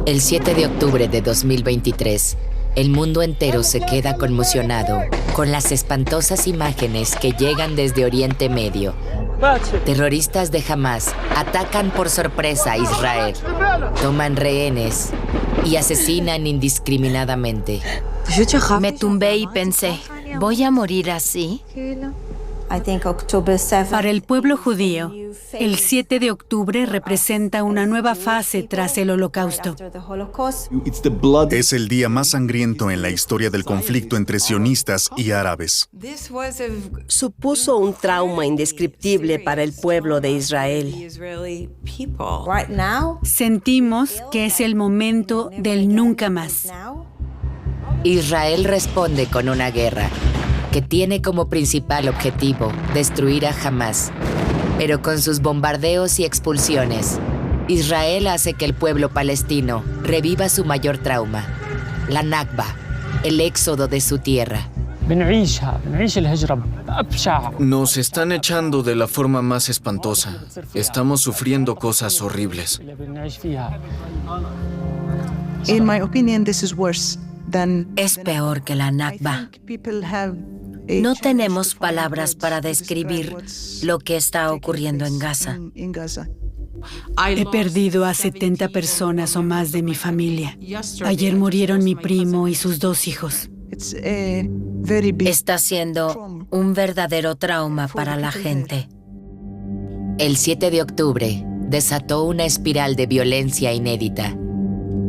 El 7 de octubre de 2023, el mundo entero se queda conmocionado con las espantosas imágenes que llegan desde Oriente Medio. Terroristas de Hamás atacan por sorpresa a Israel, toman rehenes y asesinan indiscriminadamente. Me tumbé y pensé, ¿voy a morir así? Para el pueblo judío, el 7 de octubre representa una nueva fase tras el Holocausto. Es el día más sangriento en la historia del conflicto entre sionistas y árabes. Supuso un trauma indescriptible para el pueblo de Israel. Sentimos que es el momento del nunca más. Israel responde con una guerra que tiene como principal objetivo destruir a Hamás. Pero con sus bombardeos y expulsiones, Israel hace que el pueblo palestino reviva su mayor trauma, la Nakba, el éxodo de su tierra. Nos están echando de la forma más espantosa. Estamos sufriendo cosas horribles. In my opinion, this is worse than. Es peor que la Nakba. No tenemos palabras para describir lo que está ocurriendo en Gaza. He perdido a 70 personas o más de mi familia. Ayer murieron mi primo y sus 2 hijos. Está siendo un verdadero trauma para la gente. El 7 de octubre desató una espiral de violencia inédita.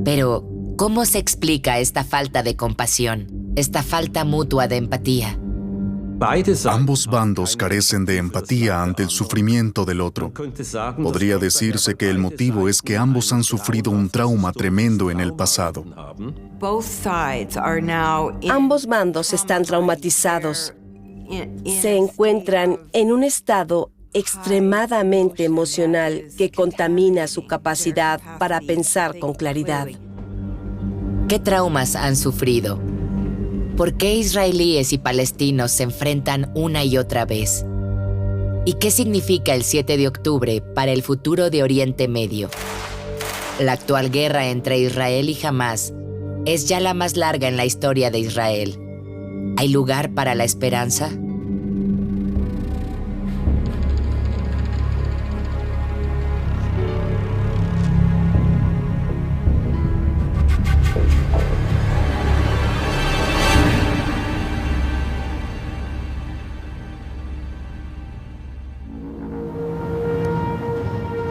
Pero, ¿cómo se explica esta falta de compasión, esta falta mutua de empatía? Ambos bandos carecen de empatía ante el sufrimiento del otro. Podría decirse que el motivo es que ambos han sufrido un trauma tremendo en el pasado. Ambos bandos están traumatizados. Se encuentran en un estado extremadamente emocional que contamina su capacidad para pensar con claridad. ¿Qué traumas han sufrido? ¿Por qué israelíes y palestinos se enfrentan una y otra vez? ¿Y qué significa el 7 de octubre para el futuro de Oriente Medio? La actual guerra entre Israel y Hamás es ya la más larga en la historia de Israel. ¿Hay lugar para la esperanza?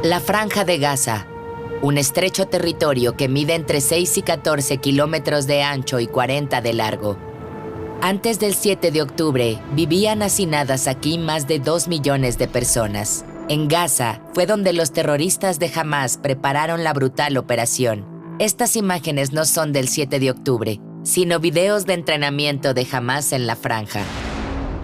La Franja de Gaza, un estrecho territorio que mide entre 6 y 14 kilómetros de ancho y 40 de largo. Antes del 7 de octubre, vivían hacinadas aquí más de 2 millones de personas. En Gaza fue donde los terroristas de Hamás prepararon la brutal operación. Estas imágenes no son del 7 de octubre, sino videos de entrenamiento de Hamás en la Franja.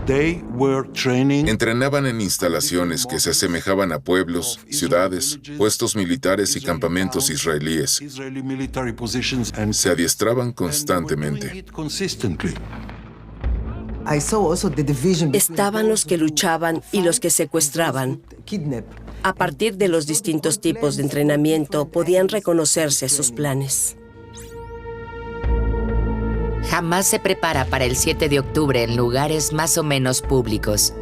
Entrenaban en instalaciones que se asemejaban a pueblos, ciudades, puestos militares y campamentos israelíes. Se adiestraban constantemente. Estaban los que luchaban y los que secuestraban. A partir de los distintos tipos de entrenamiento podían reconocerse sus planes. Hamás se prepara para el 7 de octubre en lugares más o menos públicos.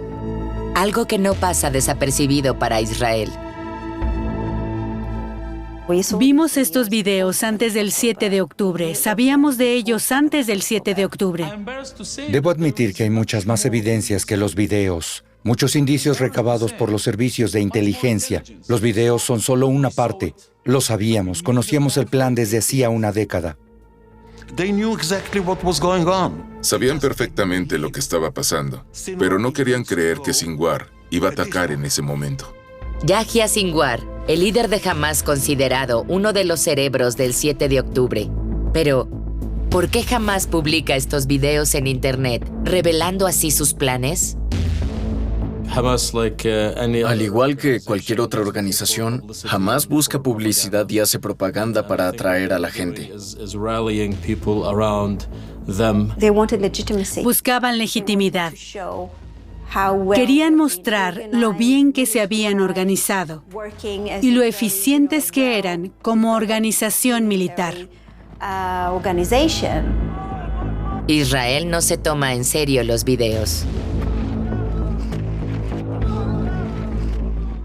Algo que no pasa desapercibido para Israel. Vimos estos videos antes del 7 de octubre. Sabíamos de ellos antes del 7 de octubre. Debo admitir que hay muchas más evidencias que los videos. Muchos indicios recabados por los servicios de inteligencia. Los videos son solo una parte. Lo sabíamos, conocíamos el plan desde hacía una década. Sabían perfectamente lo que estaba pasando, pero no querían creer que Sinwar iba a atacar en ese momento. Yahya Sinwar, el líder de Hamás considerado uno de los cerebros del 7 de octubre. Pero, ¿por qué Hamás publica estos videos en Internet, revelando así sus planes? Al igual que cualquier otra organización, Hamás busca publicidad y hace propaganda para atraer a la gente. Buscaban legitimidad. Querían mostrar lo bien que se habían organizado y lo eficientes que eran como organización militar. Israel no se toma en serio los videos.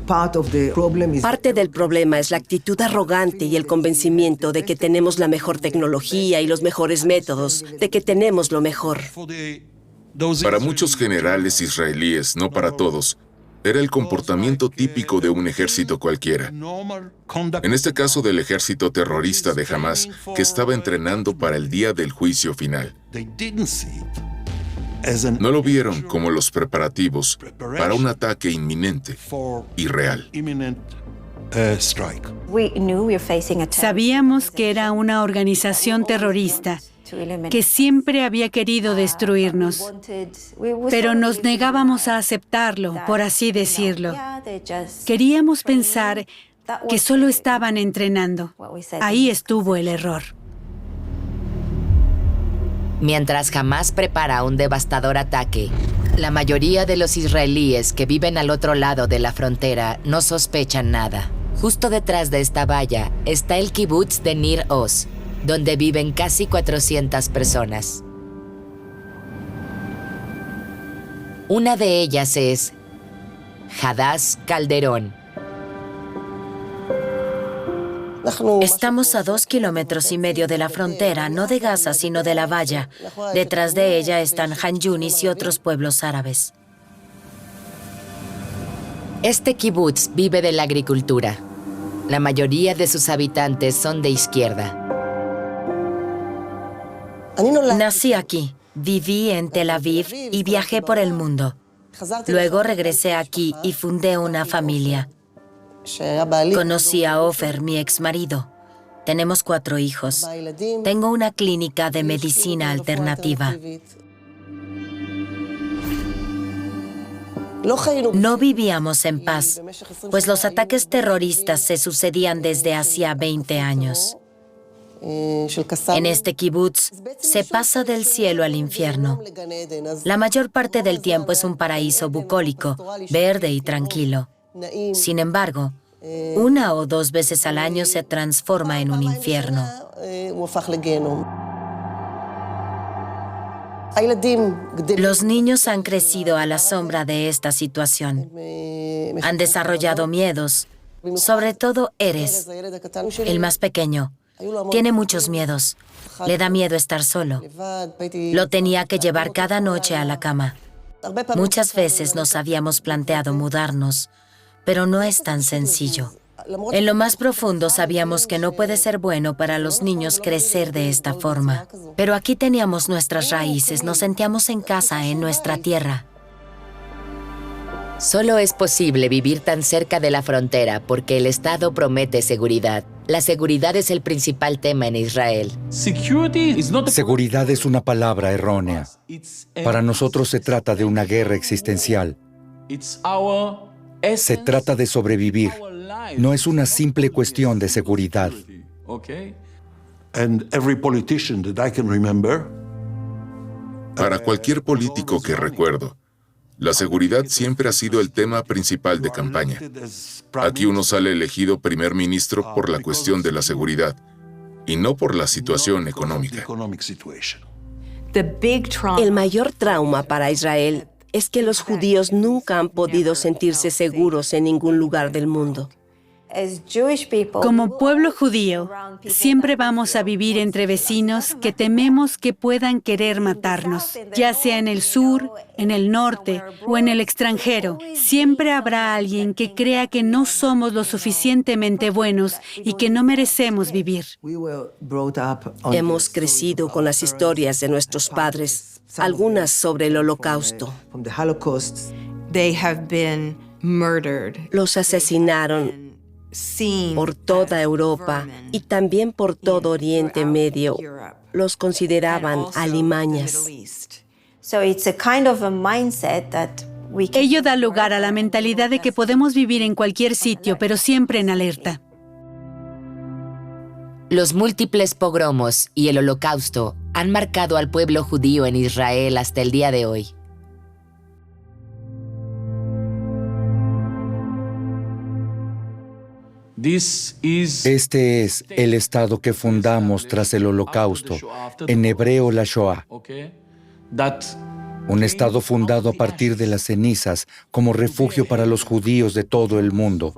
Parte del problema es la actitud arrogante y el convencimiento de que tenemos la mejor tecnología y los mejores métodos, de que tenemos lo mejor. Para muchos generales israelíes, no para todos, era el comportamiento típico de un ejército cualquiera. En este caso del ejército terrorista de Hamás, que estaba entrenando para el día del juicio final. No lo vieron como los preparativos para un ataque inminente y real. Sabíamos que era una organización terrorista que siempre había querido destruirnos, pero nos negábamos a aceptarlo, por así decirlo. Queríamos pensar que solo estaban entrenando. Ahí estuvo el error. Mientras Hamás prepara un devastador ataque, la mayoría de los israelíes que viven al otro lado de la frontera no sospechan nada. Justo detrás de esta valla está el kibutz de Nir Oz, donde viven casi 400 personas. Una de ellas es Hadass Calderón. Estamos a 2,5 kilómetros de la frontera, no de Gaza, sino de la valla. Detrás de ella están Han Yunis y otros pueblos árabes. Este kibutz vive de la agricultura. La mayoría de sus habitantes son de izquierda. Nací aquí, viví en Tel Aviv y viajé por el mundo. Luego regresé aquí y fundé una familia. Conocí a Ofer, mi exmarido. Tenemos 4 hijos. Tengo una clínica de medicina alternativa. No vivíamos en paz, pues los ataques terroristas se sucedían desde hacía 20 años. En este kibutz se pasa del cielo al infierno. La mayor parte del tiempo es un paraíso bucólico, verde y tranquilo. Sin embargo, 1 o 2 veces al año se transforma en un infierno. Los niños han crecido a la sombra de esta situación. Han desarrollado miedos, sobre todo Erez, el más pequeño. Tiene muchos miedos. Le da miedo estar solo. Lo tenía que llevar cada noche a la cama. Muchas veces nos habíamos planteado mudarnos, pero no es tan sencillo. En lo más profundo sabíamos que no puede ser bueno para los niños crecer de esta forma. Pero aquí teníamos nuestras raíces, nos sentíamos en casa, en nuestra tierra. Solo es posible vivir tan cerca de la frontera porque el Estado promete seguridad. La seguridad es el principal tema en Israel. Seguridad es una palabra errónea. Para nosotros se trata de una guerra existencial. Se trata de sobrevivir. No es una simple cuestión de seguridad. Para cualquier político que recuerdo, la seguridad siempre ha sido el tema principal de campaña. Aquí uno sale elegido primer ministro por la cuestión de la seguridad y no por la situación económica. El mayor trauma para Israel es que los judíos nunca han podido sentirse seguros en ningún lugar del mundo. Como pueblo judío, siempre vamos a vivir entre vecinos que tememos que puedan querer matarnos, ya sea en el sur, en el norte o en el extranjero. Siempre habrá alguien que crea que no somos lo suficientemente buenos y que no merecemos vivir. Hemos crecido con las historias de nuestros padres, algunas sobre el Holocausto. Los asesinaron por toda Europa y también por todo Oriente Medio. Los consideraban alimañas. Ello da lugar a la mentalidad de que podemos vivir en cualquier sitio, pero siempre en alerta. Los múltiples pogromos y el Holocausto han marcado al pueblo judío en Israel hasta el día de hoy. Este es el Estado que fundamos tras el Holocausto, en hebreo la Shoah. Un Estado fundado a partir de las cenizas como refugio para los judíos de todo el mundo.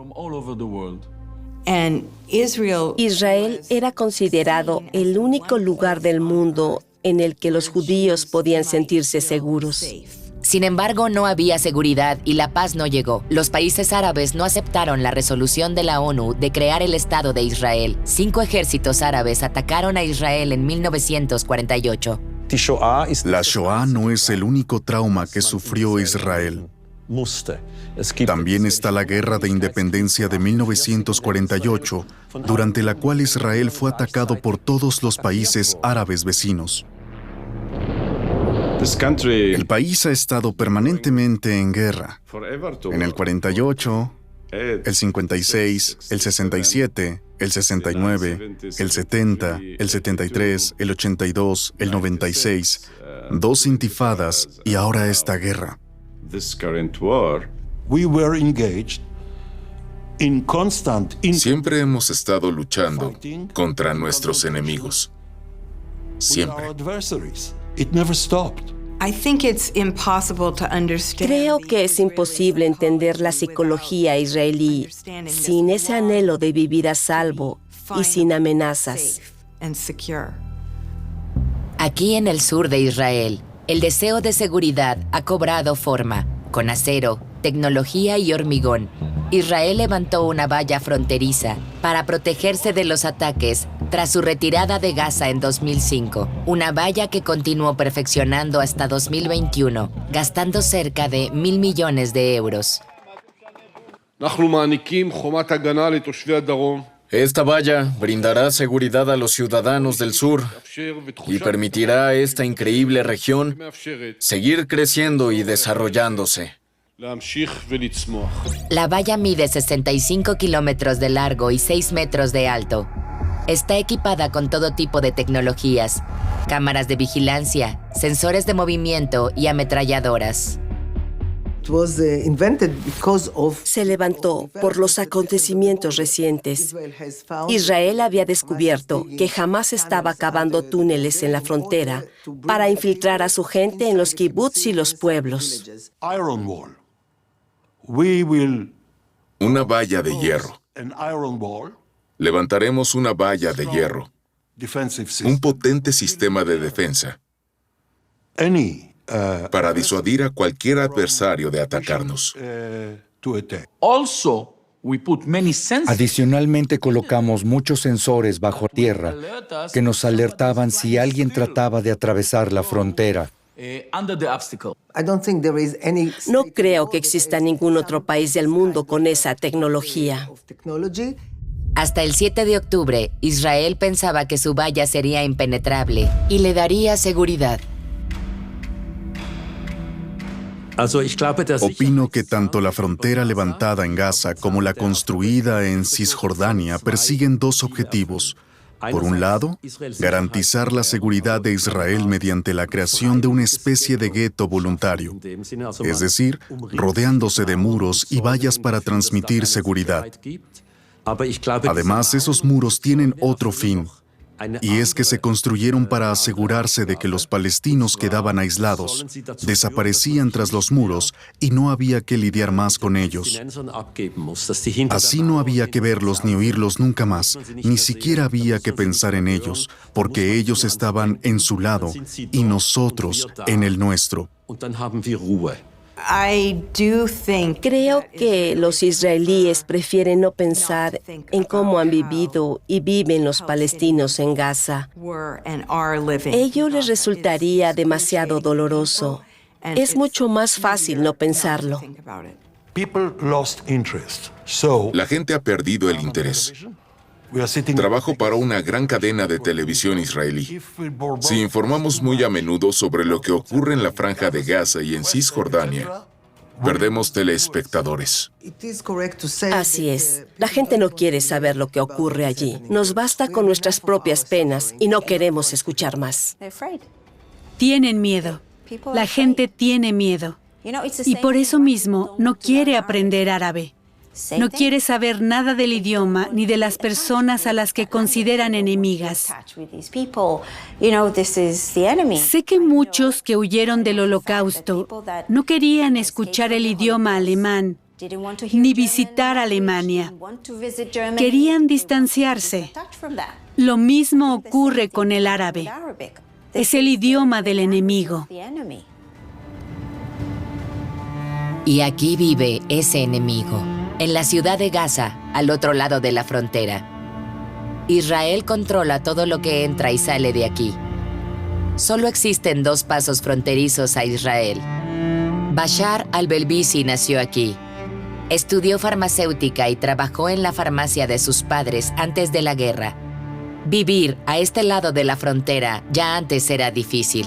Israel era considerado el único lugar del mundo en el que los judíos podían sentirse seguros. Sin embargo, no había seguridad y la paz no llegó. Los países árabes no aceptaron la resolución de la ONU de crear el Estado de Israel. 5 ejércitos árabes atacaron a Israel en 1948. La Shoah no es el único trauma que sufrió Israel. También está la Guerra de Independencia de 1948, durante la cual Israel fue atacado por todos los países árabes vecinos. El país ha estado permanentemente en guerra. En el 48, el 56, el 67, el 69, el 70, el 73, el 82, el 96, 2 intifadas y ahora esta guerra. Siempre hemos estado luchando contra nuestros enemigos. Siempre. Creo que es imposible entender la psicología israelí sin ese anhelo de vivir a salvo y sin amenazas. Aquí en el sur de Israel, el deseo de seguridad ha cobrado forma. Con acero, tecnología y hormigón, Israel levantó una valla fronteriza para protegerse de los ataques tras su retirada de Gaza en 2005. Una valla que continuó perfeccionando hasta 2021, gastando cerca de $1.000 millones. Esta valla brindará seguridad a los ciudadanos del sur y permitirá a esta increíble región seguir creciendo y desarrollándose. La valla mide 65 kilómetros de largo y 6 metros de alto. Está equipada con todo tipo de tecnologías, cámaras de vigilancia, sensores de movimiento y ametralladoras. Se levantó por los acontecimientos recientes. Israel había descubierto que jamás estaba cavando túneles en la frontera para infiltrar a su gente en los kibutz y los pueblos. Una valla de hierro. Levantaremos una valla de hierro. Un potente sistema de defensa para disuadir a cualquier adversario de atacarnos. Adicionalmente, colocamos muchos sensores bajo tierra que nos alertaban si alguien trataba de atravesar la frontera. No creo que exista ningún otro país del mundo con esa tecnología. Hasta el 7 de octubre, Israel pensaba que su valla sería impenetrable y le daría seguridad. Opino que tanto la frontera levantada en Gaza como la construida en Cisjordania persiguen 2 objetivos. Por un lado, garantizar la seguridad de Israel mediante la creación de una especie de gueto voluntario, es decir, rodeándose de muros y vallas para transmitir seguridad. Además, esos muros tienen otro fin, y es que se construyeron para asegurarse de que los palestinos quedaban aislados, desaparecían tras los muros y no había que lidiar más con ellos. Así no había que verlos ni oírlos nunca más, ni siquiera había que pensar en ellos, porque ellos estaban en su lado y nosotros en el nuestro. Creo que los israelíes prefieren no pensar en cómo han vivido y viven los palestinos en Gaza. Ello les resultaría demasiado doloroso. Es mucho más fácil no pensarlo. La gente ha perdido el interés. Trabajo para una gran cadena de televisión israelí. Si informamos muy a menudo sobre lo que ocurre en la Franja de Gaza y en Cisjordania, perdemos telespectadores. Así es. La gente no quiere saber lo que ocurre allí. Nos basta con nuestras propias penas y no queremos escuchar más. Tienen miedo. La gente tiene miedo. Y por eso mismo no quiere aprender árabe. No quiere saber nada del idioma ni de las personas a las que consideran enemigas. Sé que muchos que huyeron del Holocausto no querían escuchar el idioma alemán ni visitar Alemania. Querían distanciarse. Lo mismo ocurre con el árabe. Es el idioma del enemigo. Y aquí vive ese enemigo, en la ciudad de Gaza, al otro lado de la frontera. Israel controla todo lo que entra y sale de aquí. Solo existen 2 pasos fronterizos a Israel. Bashar al-Belbisi nació aquí. Estudió farmacéutica y trabajó en la farmacia de sus padres antes de la guerra. Vivir a este lado de la frontera ya antes era difícil.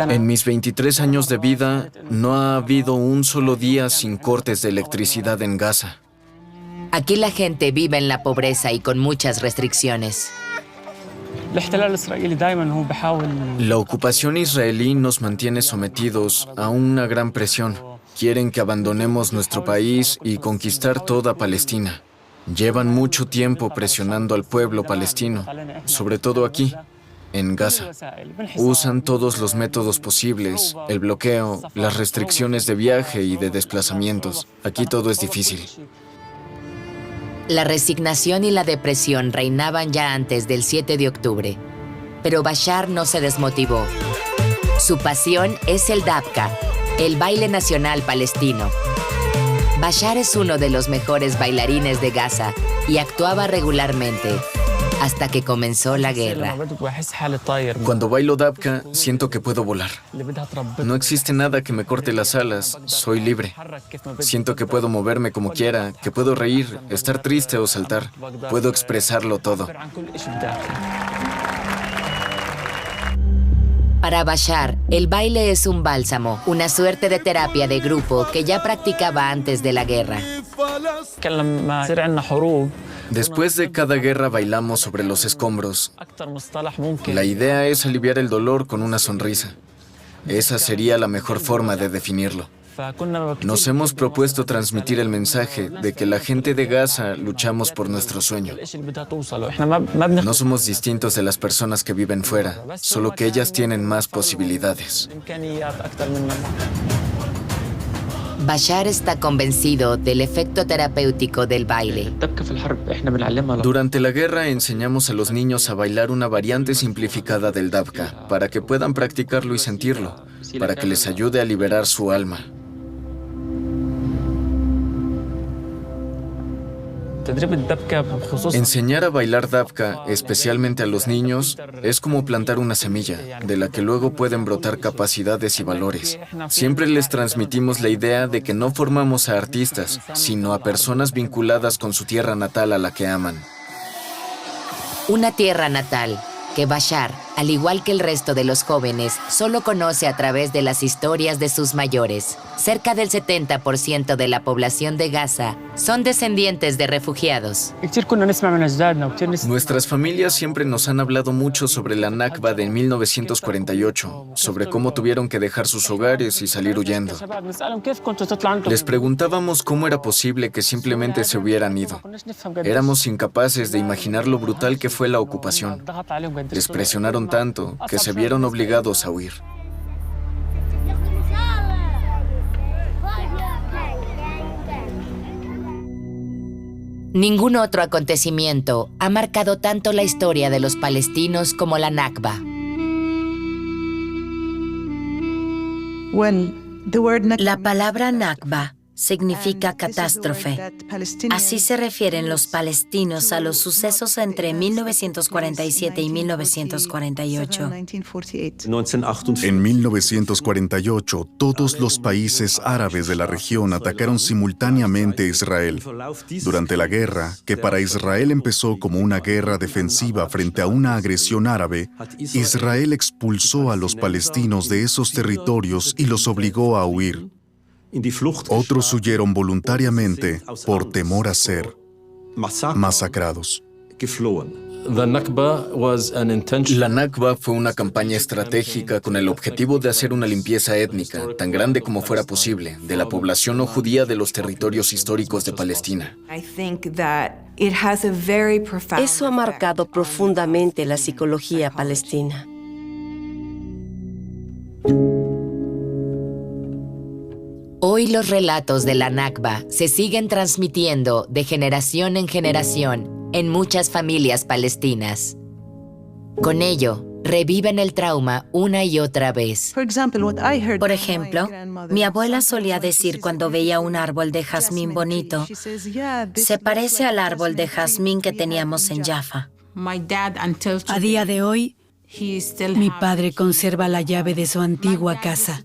En mis 23 años de vida, no ha habido un solo día sin cortes de electricidad en Gaza. Aquí la gente vive en la pobreza y con muchas restricciones. La ocupación israelí nos mantiene sometidos a una gran presión. Quieren que abandonemos nuestro país y conquistar toda Palestina. Llevan mucho tiempo presionando al pueblo palestino, sobre todo aquí, en Gaza. Usan todos los métodos posibles, el bloqueo, las restricciones de viaje y de desplazamientos. Aquí todo es difícil. La resignación y la depresión reinaban ya antes del 7 de octubre, pero Bashar no se desmotivó. Su pasión es el Dabka, el baile nacional palestino. Bashar es uno de los mejores bailarines de Gaza y actuaba regularmente, hasta que comenzó la guerra. Cuando bailo Dabka, siento que puedo volar. No existe nada que me corte las alas, soy libre. Siento que puedo moverme como quiera, que puedo reír, estar triste o saltar. Puedo expresarlo todo. Para Bashar, el baile es un bálsamo, una suerte de terapia de grupo que ya practicaba antes de la guerra. Después de cada guerra bailamos sobre los escombros. La idea es aliviar el dolor con una sonrisa. Esa sería la mejor forma de definirlo. Nos hemos propuesto transmitir el mensaje de que la gente de Gaza luchamos por nuestro sueño. No somos distintos de las personas que viven fuera, solo que ellas tienen más posibilidades. Bashar está convencido del efecto terapéutico del baile. Durante la guerra enseñamos a los niños a bailar una variante simplificada del Dabka, para que puedan practicarlo y sentirlo, para que les ayude a liberar su alma. Enseñar a bailar Dabka, especialmente a los niños, es como plantar una semilla, de la que luego pueden brotar capacidades y valores. Siempre les transmitimos la idea de que no formamos a artistas, sino a personas vinculadas con su tierra natal a la que aman. Una tierra natal que Bashar, al igual que el resto de los jóvenes, solo conoce a través de las historias de sus mayores. Cerca del 70% de la población de Gaza son descendientes de refugiados. Nuestras familias siempre nos han hablado mucho sobre la Nakba de 1948, sobre cómo tuvieron que dejar sus hogares y salir huyendo. Les preguntábamos cómo era posible que simplemente se hubieran ido. Éramos incapaces de imaginar lo brutal que fue la ocupación. Les presionaron tanto que se vieron obligados a huir. Ningún otro acontecimiento ha marcado tanto la historia de los palestinos como la Nakba. La palabra Nakba significa catástrofe. Así se refieren los palestinos a los sucesos entre 1947 y 1948. En 1948, todos los países árabes de la región atacaron simultáneamente a Israel. Durante la guerra, que para Israel empezó como una guerra defensiva frente a una agresión árabe, Israel expulsó a los palestinos de esos territorios y los obligó a huir. Otros huyeron voluntariamente por temor a ser masacrados. La Nakba fue una campaña estratégica con el objetivo de hacer una limpieza étnica, tan grande como fuera posible, de la población no judía de los territorios históricos de Palestina. Eso ha marcado profundamente la psicología palestina. Hoy los relatos de la Nakba se siguen transmitiendo de generación en generación en muchas familias palestinas. Con ello, reviven el trauma una y otra vez. Por ejemplo, mi abuela solía decir cuando veía un árbol de jazmín bonito, se parece al árbol de jazmín que teníamos en Jaffa. A día de hoy, mi padre conserva la llave de su antigua casa.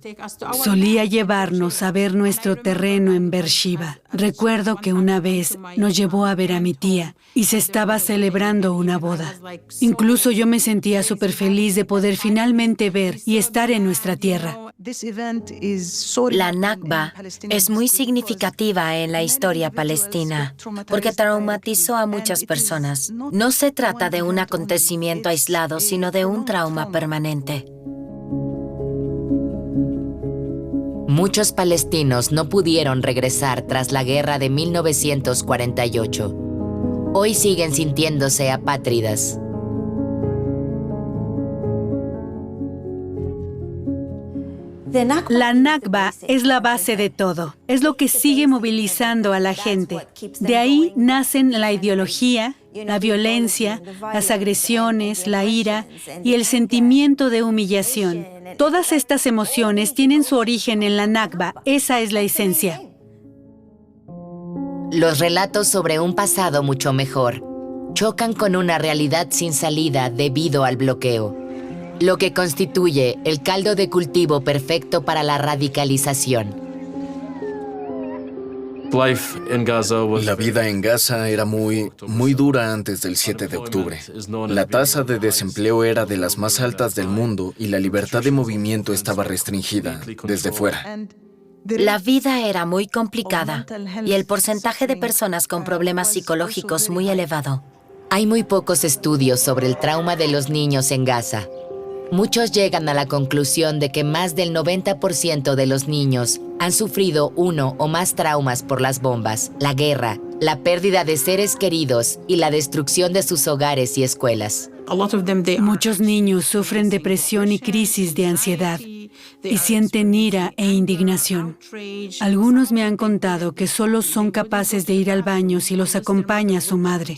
Solía llevarnos a ver nuestro terreno en Beersheba. Recuerdo que una vez nos llevó a ver a mi tía y se estaba celebrando una boda. Incluso yo me sentía súper feliz de poder finalmente ver y estar en nuestra tierra. La Nakba es muy significativa en la historia palestina porque traumatizó a muchas personas. No se trata de un acontecimiento aislado, sino de un trauma permanente. Muchos palestinos no pudieron regresar tras la guerra de 1948. Hoy siguen sintiéndose apátridas. La Nakba es la base de todo. Es lo que sigue movilizando a la gente. De ahí nacen la ideología, la violencia, las agresiones, la ira y el sentimiento de humillación. Todas estas emociones tienen su origen en la Nakba. Esa es la esencia. Los relatos sobre un pasado mucho mejor chocan con una realidad sin salida debido al bloqueo, lo que constituye el caldo de cultivo perfecto para la radicalización. La vida en Gaza era muy dura antes del 7 de octubre. La tasa de desempleo era de las más altas del mundo y la libertad de movimiento estaba restringida desde fuera. La vida era muy complicada y el porcentaje de personas con problemas psicológicos muy elevado. Hay muy pocos estudios sobre el trauma de los niños en Gaza. Muchos llegan a la conclusión de que más del 90% de los niños han sufrido uno o más traumas por las bombas, la guerra, la pérdida de seres queridos y la destrucción de sus hogares y escuelas. Muchos niños sufren depresión y crisis de ansiedad y sienten ira e indignación. Algunos me han contado que solo son capaces de ir al baño si los acompaña su madre.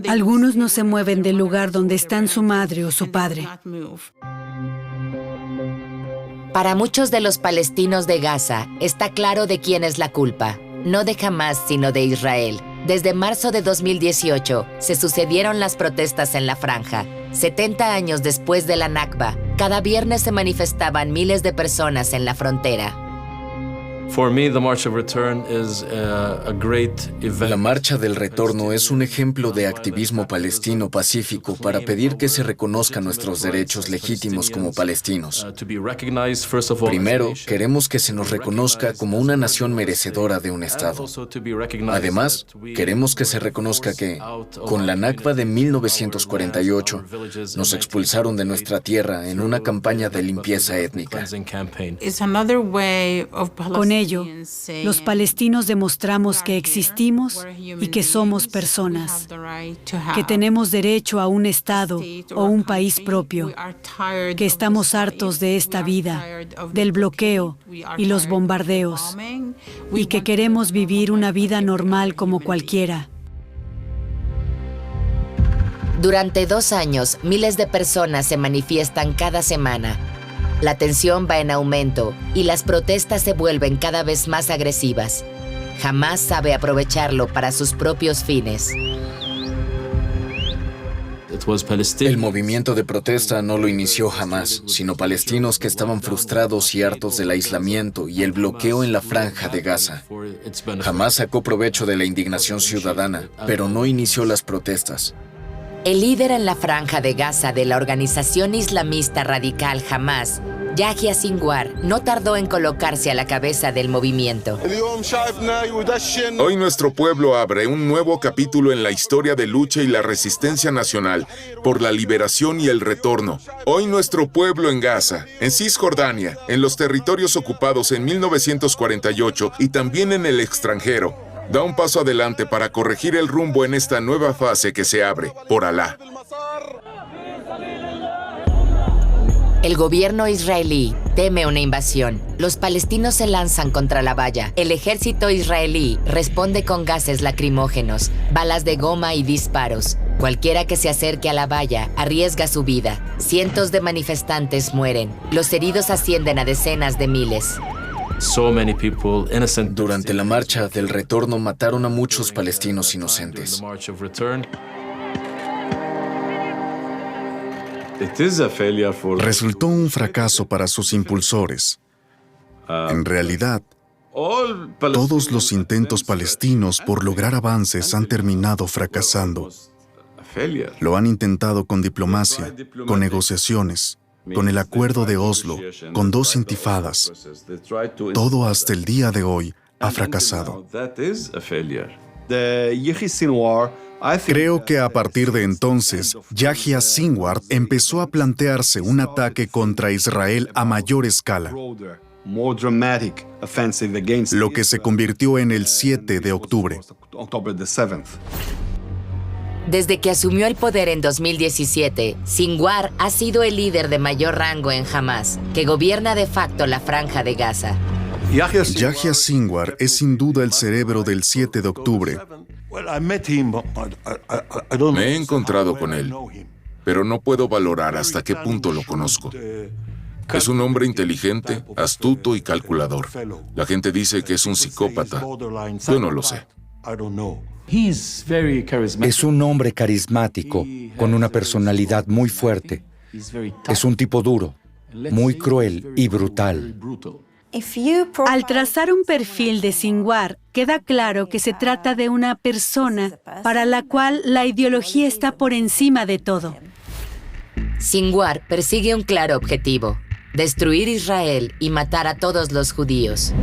Algunos no se mueven del lugar donde están su madre o su padre. Para muchos de los palestinos de Gaza está claro de quién es la culpa, no de Hamás sino de Israel. Desde marzo de 2018 se sucedieron las protestas en la franja. 70 años después de la Nakba, cada viernes se manifestaban miles de personas en la frontera. La Marcha del Retorno es un ejemplo de activismo palestino pacífico para pedir que se reconozcan nuestros derechos legítimos como palestinos. Primero, queremos que se nos reconozca como una nación merecedora de un Estado. Además, queremos que se reconozca que, con la Nakba de 1948, nos expulsaron de nuestra tierra en una campaña de limpieza étnica. Con ello, los palestinos demostramos que existimos y que somos personas, que tenemos derecho a un Estado o un país propio, que estamos hartos de esta vida, del bloqueo y los bombardeos, y que queremos vivir una vida normal como cualquiera. Durante 2 años, miles de personas se manifiestan cada semana. La tensión va en aumento y las protestas se vuelven cada vez más agresivas. Hamás sabe aprovecharlo para sus propios fines. El movimiento de protesta no lo inició Hamás, sino palestinos que estaban frustrados y hartos del aislamiento y el bloqueo en la franja de Gaza. Hamás sacó provecho de la indignación ciudadana, pero no inició las protestas. El líder en la franja de Gaza de la organización islamista radical Hamás Yahya Sinwar no tardó en colocarse a la cabeza del movimiento. Hoy nuestro pueblo abre un nuevo capítulo en la historia de lucha y la resistencia nacional por la liberación y el retorno. Hoy nuestro pueblo en Gaza, en Cisjordania, en los territorios ocupados en 1948 y también en el extranjero, da un paso adelante para corregir el rumbo en esta nueva fase que se abre, por Alá. El gobierno israelí teme una invasión. Los palestinos se lanzan contra la valla. El ejército israelí responde con gases lacrimógenos, balas de goma y disparos. Cualquiera que se acerque a la valla arriesga su vida. Cientos de manifestantes mueren. Los heridos ascienden a decenas de miles. Durante la marcha del retorno mataron a muchos palestinos inocentes. Resultó un fracaso para sus impulsores. En realidad, todos los intentos palestinos por lograr avances han terminado fracasando. Lo han intentado con diplomacia, con negociaciones, con el Acuerdo de Oslo, con 2 intifadas. Todo hasta el día de hoy ha fracasado. Creo que a partir de entonces, Yahya Sinwar empezó a plantearse un ataque contra Israel a mayor escala, lo que se convirtió en el 7 de octubre. Desde que asumió el poder en 2017, Sinwar ha sido el líder de mayor rango en Hamas, que gobierna de facto la Franja de Gaza. Yahya Sinwar es sin duda el cerebro del 7 de octubre. Me he encontrado con él, pero no puedo valorar hasta qué punto lo conozco. Es un hombre inteligente, astuto y calculador. La gente dice que es un psicópata. Yo no lo sé. Es un hombre carismático, con una personalidad muy fuerte. Es un tipo duro, muy cruel y brutal. Al trazar un perfil de Sinwar, queda claro que se trata de una persona para la cual la ideología está por encima de todo. Sinwar persigue un claro objetivo: destruir Israel y matar a todos los judíos.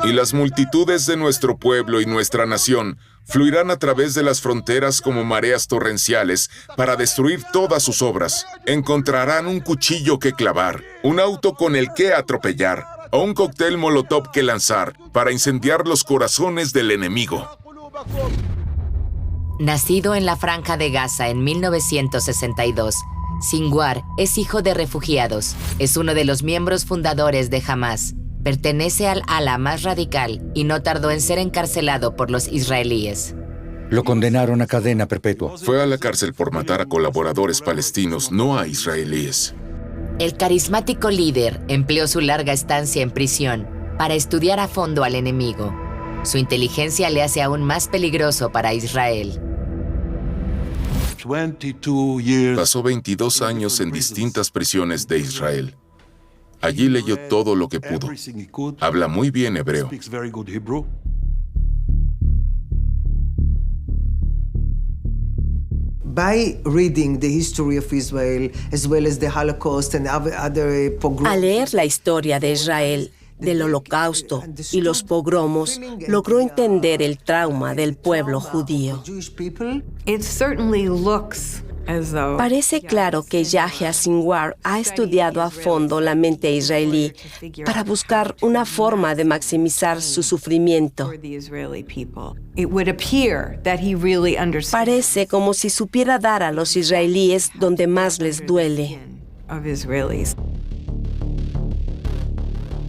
Y las multitudes de nuestro pueblo y nuestra nación fluirán a través de las fronteras como mareas torrenciales para destruir todas sus obras. Encontrarán un cuchillo que clavar, un auto con el que atropellar, o un cóctel molotov que lanzar para incendiar los corazones del enemigo. Nacido en la Franja de Gaza en 1962, Sinwar es hijo de refugiados. Es uno de los miembros fundadores de Hamas. Pertenece al ala más radical y no tardó en ser encarcelado por los israelíes. Lo condenaron a cadena perpetua. Fue a la cárcel por matar a colaboradores palestinos, no a israelíes. El carismático líder empleó su larga estancia en prisión para estudiar a fondo al enemigo. Su inteligencia le hace aún más peligroso para Israel. Pasó 22 años en distintas prisiones de Israel. Allí leyó todo lo que pudo. Habla muy bien hebreo. Al leer la historia de Israel, del Holocausto y los pogromos, logró entender el trauma del pueblo judío. Parece claro que Yahya Sinwar ha estudiado a fondo la mente israelí para buscar una forma de maximizar su sufrimiento. Parece como si supiera dar a los israelíes donde más les duele.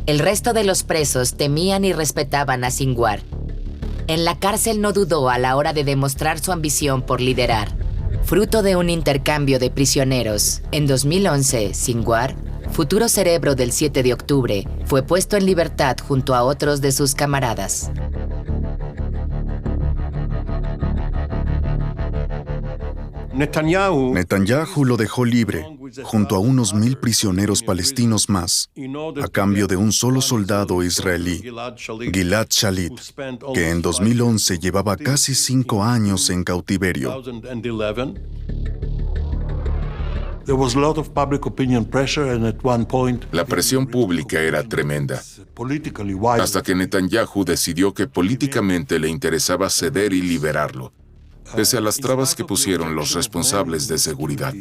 El resto de los presos temían y respetaban a Sinwar. En la cárcel no dudó a la hora de demostrar su ambición por liderar. Fruto de un intercambio de prisioneros, en 2011, Sinwar, futuro cerebro del 7 de octubre, fue puesto en libertad junto a otros de sus camaradas. Netanyahu lo dejó libre, junto a unos 1,000 prisioneros palestinos más, a cambio de un solo soldado israelí, Gilad Shalit, que en 2011 llevaba casi 5 años en cautiverio. La presión pública era tremenda, hasta que Netanyahu decidió que políticamente le interesaba ceder y liberarlo, pese a las trabas que pusieron los responsables de seguridad.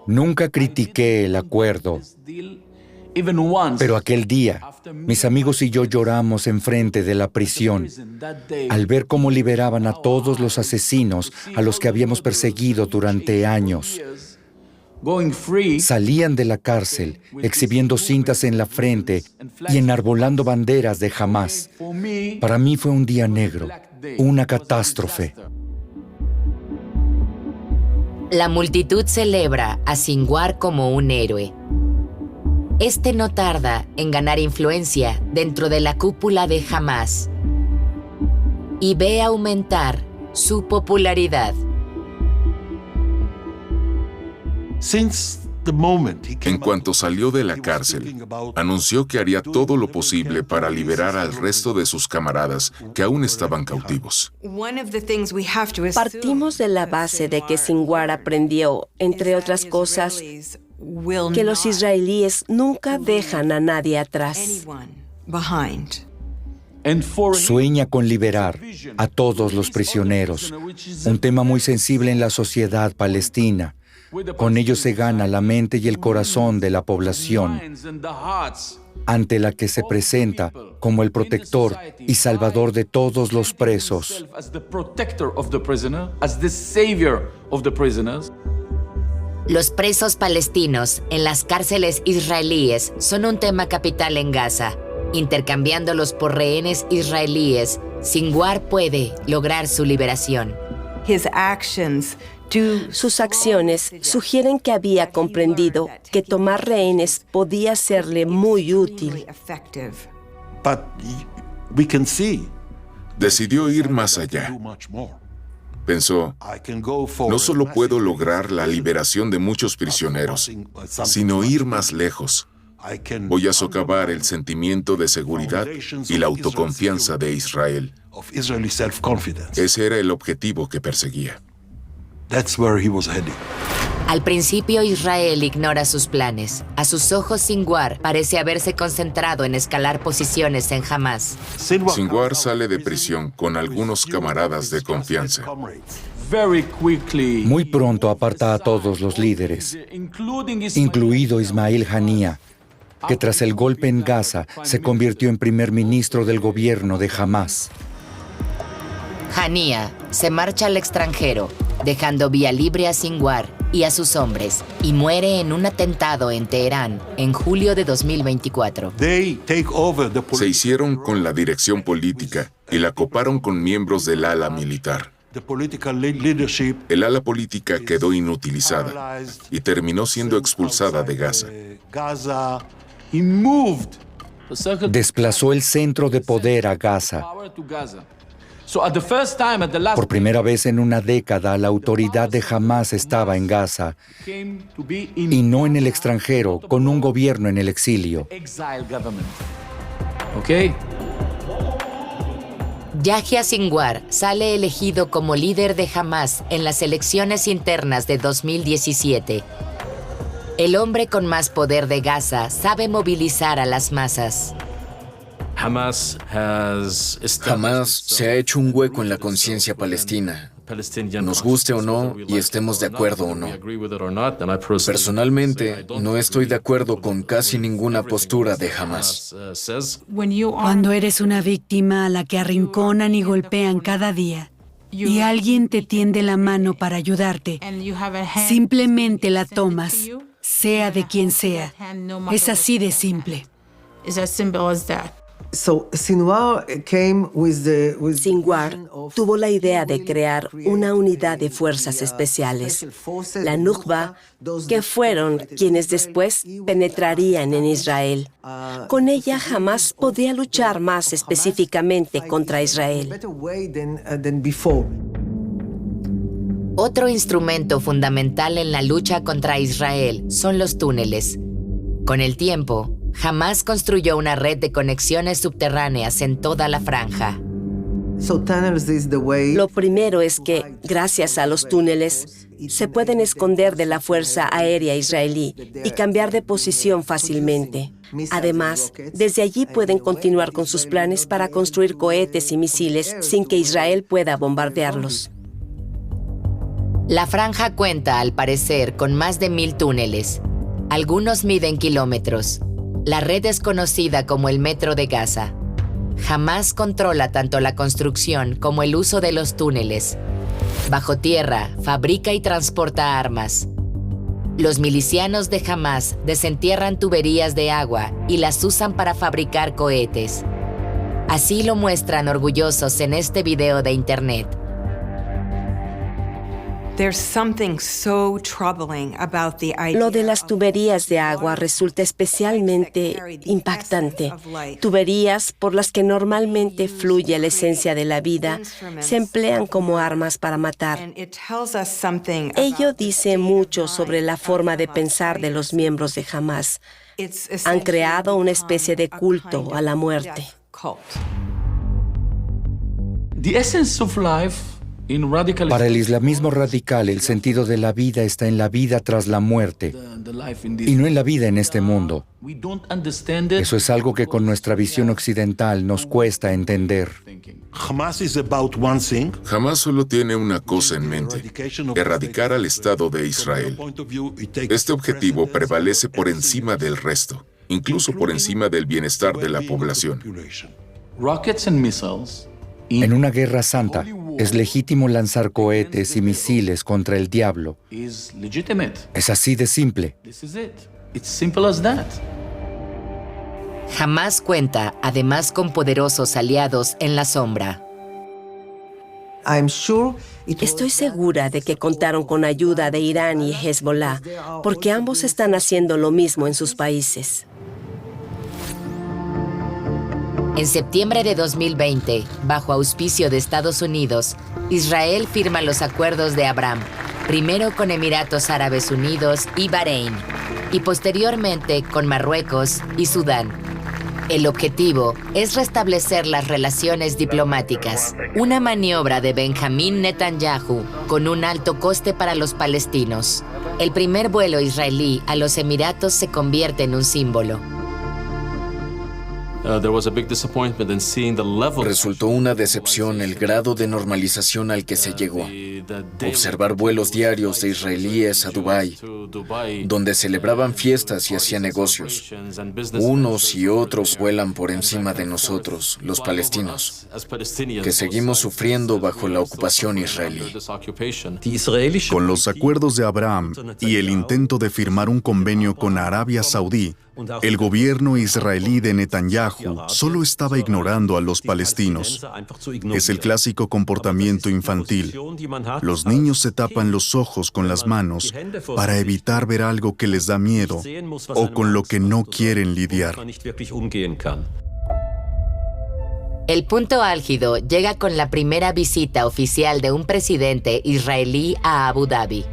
Nunca critiqué el acuerdo, pero aquel día, mis amigos y yo lloramos enfrente de la prisión al ver cómo liberaban a todos los asesinos a los que habíamos perseguido durante años. Salían de la cárcel exhibiendo cintas en la frente y enarbolando banderas de Hamás. Para mí fue un día negro, una catástrofe. La multitud celebra a Sinwar como un héroe. Este no tarda en ganar influencia dentro de la cúpula de Hamás y ve aumentar su popularidad. En cuanto salió de la cárcel, anunció que haría todo lo posible para liberar al resto de sus camaradas que aún estaban cautivos. Partimos de la base de que Sinwar aprendió, entre otras cosas, que los israelíes nunca dejan a nadie atrás. Sueña con liberar a todos los prisioneros, un tema muy sensible en la sociedad palestina. Con ello se gana la mente y el corazón de la población, ante la que se presenta como el protector y salvador de todos los presos. Los presos palestinos en las cárceles israelíes son un tema capital en Gaza. Intercambiándolos por rehenes israelíes, Sinwar puede lograr su liberación. Sus acciones sugieren que había comprendido que tomar rehenes podía serle muy útil. Decidió ir más allá. Pensó, no solo puedo lograr la liberación de muchos prisioneros, sino ir más lejos. Voy a socavar el sentimiento de seguridad y la autoconfianza de Israel. Ese era el objetivo que perseguía. Al principio Israel ignora sus planes. A sus ojos Sinwar parece haberse concentrado en escalar posiciones en Hamás. Sinwar sale de prisión con algunos camaradas de confianza. Muy pronto aparta a todos los líderes, incluido Ismail Haniyeh, que tras el golpe en Gaza se convirtió en primer ministro del gobierno de Hamás. Haniyeh se marcha al extranjero, dejando vía libre a Sinwar y a sus hombres, y muere en un atentado en Teherán en julio de 2024. Se hicieron con la dirección política y la coparon con miembros del ala militar. El ala política quedó inutilizada y terminó siendo expulsada de Gaza. Desplazó el centro de poder a Gaza. Por primera vez en una década, la autoridad de Hamás estaba en Gaza y no en el extranjero, con un gobierno en el exilio. Yahya Sinwar sale elegido como líder de Hamás en las elecciones internas de 2017. El hombre con más poder de Gaza sabe movilizar a las masas. Hamás se ha hecho un hueco en la conciencia palestina, nos guste o no y estemos de acuerdo o no. Personalmente, no estoy de acuerdo con casi ninguna postura de Hamás. Cuando eres una víctima a la que arrinconan y golpean cada día, y alguien te tiende la mano para ayudarte, simplemente la tomas, sea de quien sea. Es así de simple. Sinwar tuvo la idea de crear una unidad de fuerzas especiales, la Nukba, que fueron quienes después penetrarían en Israel. Con ella jamás podría luchar más específicamente contra Israel. Otro instrumento fundamental en la lucha contra Israel son los túneles. Con el tiempo, Hamás construyó una red de conexiones subterráneas en toda la franja. Lo primero es que, gracias a los túneles, se pueden esconder de la fuerza aérea israelí y cambiar de posición fácilmente. Además, desde allí pueden continuar con sus planes para construir cohetes y misiles sin que Israel pueda bombardearlos. La franja cuenta, al parecer, con más de 1,000 túneles. Algunos miden kilómetros. La red es conocida como el Metro de Gaza. Hamás controla tanto la construcción como el uso de los túneles. Bajo tierra, fabrica y transporta armas. Los milicianos de Hamás desentierran tuberías de agua y las usan para fabricar cohetes. Así lo muestran orgullosos en este video de internet. Lo de las tuberías de agua resulta especialmente impactante. Tuberías por las que normalmente fluye la esencia de la vida se emplean como armas para matar. Ello dice mucho sobre la forma de pensar de los miembros de Hamás. Han creado una especie de culto a la muerte. Para el islamismo radical, el sentido de la vida está en la vida tras la muerte y no en la vida en este mundo. Eso es algo que con nuestra visión occidental nos cuesta entender. Hamás solo tiene una cosa en mente: erradicar al Estado de Israel. Este objetivo prevalece por encima del resto, incluso por encima del bienestar de la población. En una guerra santa, es legítimo lanzar cohetes y misiles contra el diablo. Es así de simple. Hamás cuenta además con poderosos aliados en la sombra. Estoy segura de que contaron con ayuda de Irán y Hezbollah, porque ambos están haciendo lo mismo en sus países. En septiembre de 2020, bajo auspicio de Estados Unidos, Israel firma los acuerdos de Abraham, primero con Emiratos Árabes Unidos y Bahrein, y posteriormente con Marruecos y Sudán. El objetivo es restablecer las relaciones diplomáticas, una maniobra de Benjamín Netanyahu con un alto coste para los palestinos. El primer vuelo israelí a los Emiratos se convierte en un símbolo. Resultó una decepción el grado de normalización al que se llegó. Observar vuelos diarios de israelíes a Dubái, donde celebraban fiestas y hacían negocios. Unos y otros vuelan por encima de nosotros, los palestinos, que seguimos sufriendo bajo la ocupación israelí. Con los acuerdos de Abraham y el intento de firmar un convenio con Arabia Saudí, el gobierno israelí de Netanyahu solo estaba ignorando a los palestinos. Es el clásico comportamiento infantil. Los niños se tapan los ojos con las manos para evitar ver algo que les da miedo o con lo que no quieren lidiar. El punto álgido llega con la primera visita oficial de un presidente israelí a Abu Dhabi.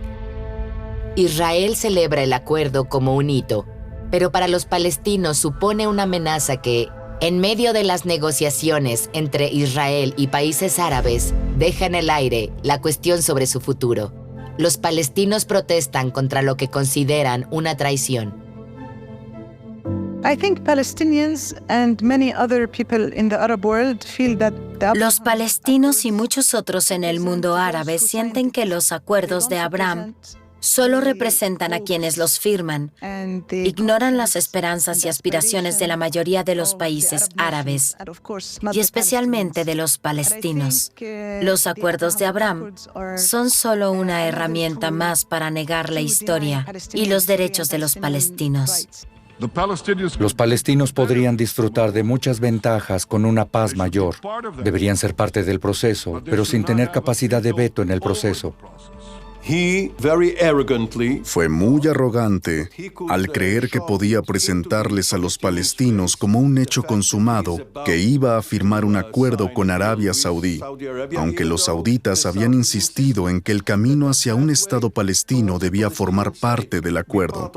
Israel celebra el acuerdo como un hito, pero para los palestinos supone una amenaza que, en medio de las negociaciones entre Israel y países árabes, deja en el aire la cuestión sobre su futuro. Los palestinos protestan contra lo que consideran una traición. Los palestinos y muchos otros en el mundo árabe sienten que los acuerdos de Abraham solo representan a quienes los firman, ignoran las esperanzas y aspiraciones de la mayoría de los países árabes, y especialmente de los palestinos. Los acuerdos de Abraham son solo una herramienta más para negar la historia y los derechos de los palestinos. Los palestinos podrían disfrutar de muchas ventajas con una paz mayor. Deberían ser parte del proceso, pero sin tener capacidad de veto en el proceso. Fue muy arrogante al creer que podía presentarles a los palestinos como un hecho consumado que iba a firmar un acuerdo con Arabia Saudí, aunque los sauditas habían insistido en que el camino hacia un Estado palestino debía formar parte del acuerdo.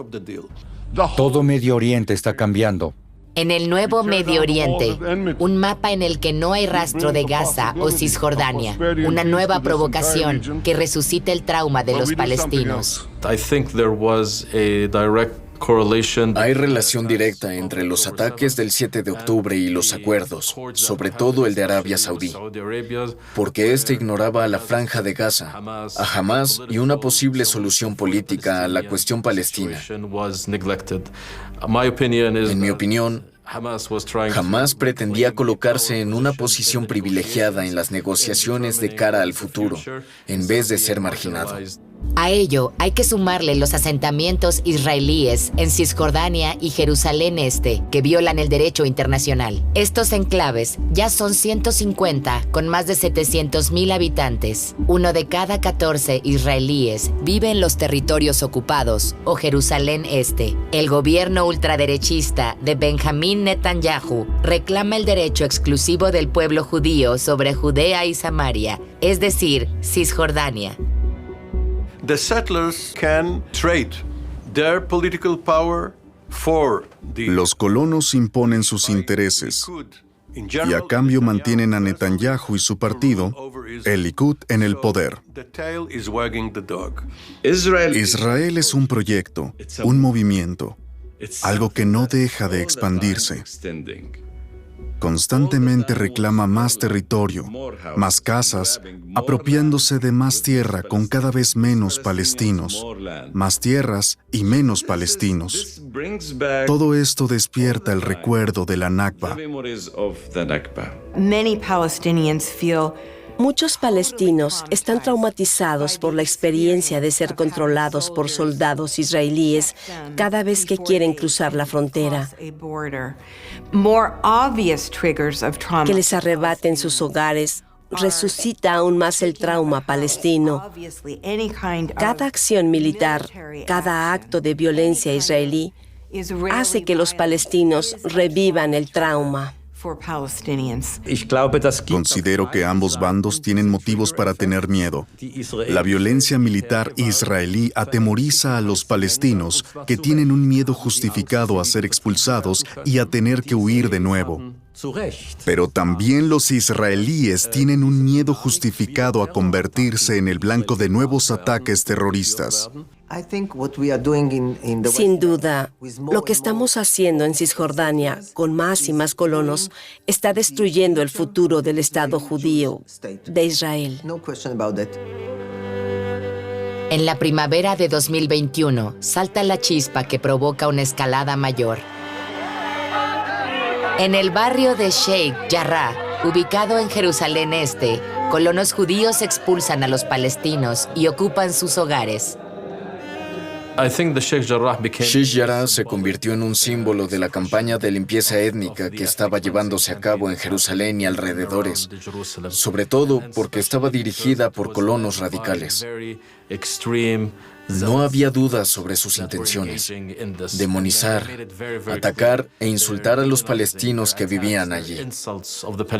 Todo Medio Oriente está cambiando. En el nuevo Medio Oriente, un mapa en el que no hay rastro de Gaza o Cisjordania, una nueva provocación que resucita el trauma de los palestinos. Hay relación directa entre los ataques del 7 de octubre y los acuerdos, sobre todo el de Arabia Saudí, porque este ignoraba a la Franja de Gaza, a Hamás y una posible solución política a la cuestión palestina. En mi opinión, Hamás pretendía colocarse en una posición privilegiada en las negociaciones de cara al futuro, en vez de ser marginado. A ello hay que sumarle los asentamientos israelíes en Cisjordania y Jerusalén Este, que violan el derecho internacional. Estos enclaves ya son 150 con más de 700,000 habitantes. 1 de cada 14 israelíes vive en los territorios ocupados o Jerusalén Este. El gobierno ultraderechista de Benjamín Netanyahu reclama el derecho exclusivo del pueblo judío sobre Judea y Samaria, es decir, Cisjordania. The settlers can trade their political power for the... Los colonos imponen sus intereses y a cambio mantienen a Netanyahu y su partido, el Likud, en el poder. Israel es un proyecto, un movimiento, algo que no deja de expandirse. Constantemente reclama más territorio, más casas, apropiándose de más tierra con cada vez menos palestinos, más tierras y menos palestinos. Todo esto despierta el recuerdo de la Nakba. Muchos palestinos están traumatizados por la experiencia de ser controlados por soldados israelíes cada vez que quieren cruzar la frontera, que les arrebaten sus hogares. Resucita aún más el trauma palestino. Cada acción militar, cada acto de violencia israelí hace que los palestinos revivan el trauma. Considero que ambos bandos tienen motivos para tener miedo. La violencia militar israelí atemoriza a los palestinos, que tienen un miedo justificado a ser expulsados y a tener que huir de nuevo. Pero también los israelíes tienen un miedo justificado a convertirse en el blanco de nuevos ataques terroristas. Sin duda, lo que estamos haciendo en Cisjordania, con más y más colonos, está destruyendo el futuro del Estado judío de Israel. En la primavera de 2021, salta la chispa que provoca una escalada mayor. En el barrio de Sheikh Jarrah, ubicado en Jerusalén Este, colonos judíos expulsan a los palestinos y ocupan sus hogares. Sheikh Jarrah se convirtió en un símbolo de la campaña de limpieza étnica que estaba llevándose a cabo en Jerusalén y alrededores, sobre todo porque estaba dirigida por colonos radicales. No había dudas sobre sus intenciones: demonizar, atacar e insultar a los palestinos que vivían allí.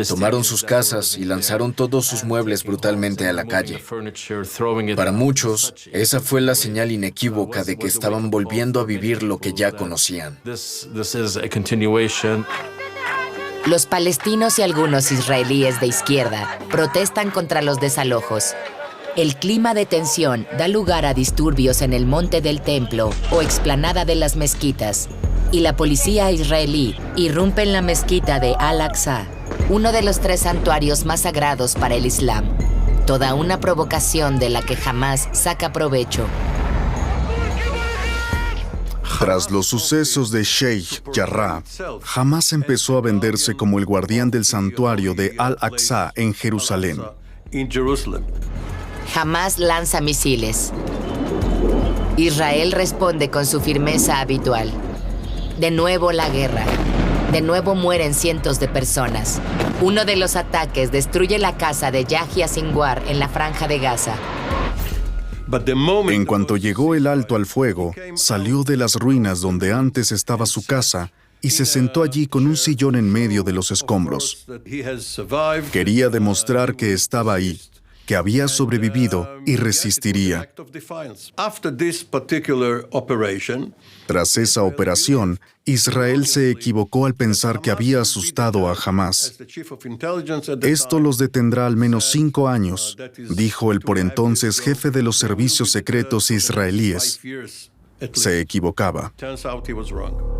Tomaron sus casas y lanzaron todos sus muebles brutalmente a la calle. Para muchos, esa fue la señal inequívoca de que estaban volviendo a vivir lo que ya conocían. Los palestinos y algunos israelíes de izquierda protestan contra los desalojos. El clima de tensión da lugar a disturbios en el Monte del Templo o explanada de las mezquitas, y la policía israelí irrumpe en la mezquita de Al-Aqsa, uno de los 3 santuarios más sagrados para el Islam. Toda una provocación de la que Hamás saca provecho. Tras los sucesos de Sheikh Jarrah, Hamás empezó a venderse como el guardián del santuario de Al-Aqsa en Jerusalén. Hamás lanza misiles. Israel responde con su firmeza habitual. De nuevo la guerra. De nuevo mueren cientos de personas. Uno de los ataques destruye la casa de Yahya Sinwar en la Franja de Gaza. En cuanto llegó el alto al fuego, salió de las ruinas donde antes estaba su casa y se sentó allí con un sillón en medio de los escombros. Quería demostrar que estaba ahí, que había sobrevivido y resistiría. Tras esa operación, Israel se equivocó al pensar que había asustado a Hamás. Esto los detendrá al menos 5 años, dijo el por entonces jefe de los servicios secretos israelíes. Se equivocaba.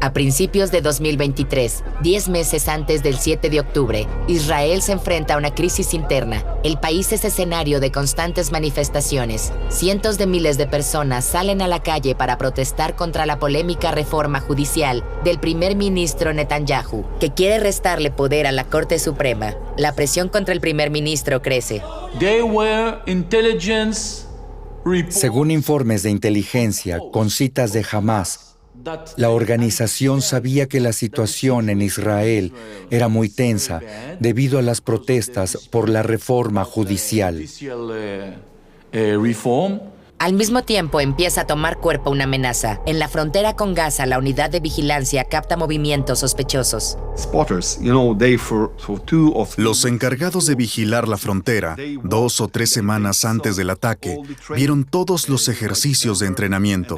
A principios de 2023, 10 meses antes del 7 de octubre, Israel se enfrenta a una crisis interna. El país es escenario de constantes manifestaciones. Cientos de miles de personas salen a la calle para protestar contra la polémica reforma judicial del primer ministro Netanyahu, que quiere restarle poder a la Corte Suprema. La presión contra el primer ministro crece. Según informes de inteligencia con citas de Hamás, la organización sabía que la situación en Israel era muy tensa debido a las protestas por la reforma judicial. Al mismo tiempo empieza a tomar cuerpo una amenaza. En la frontera con Gaza, la unidad de vigilancia capta movimientos sospechosos. Los encargados de vigilar la frontera, 2 o 3 semanas antes del ataque, vieron todos los ejercicios de entrenamiento,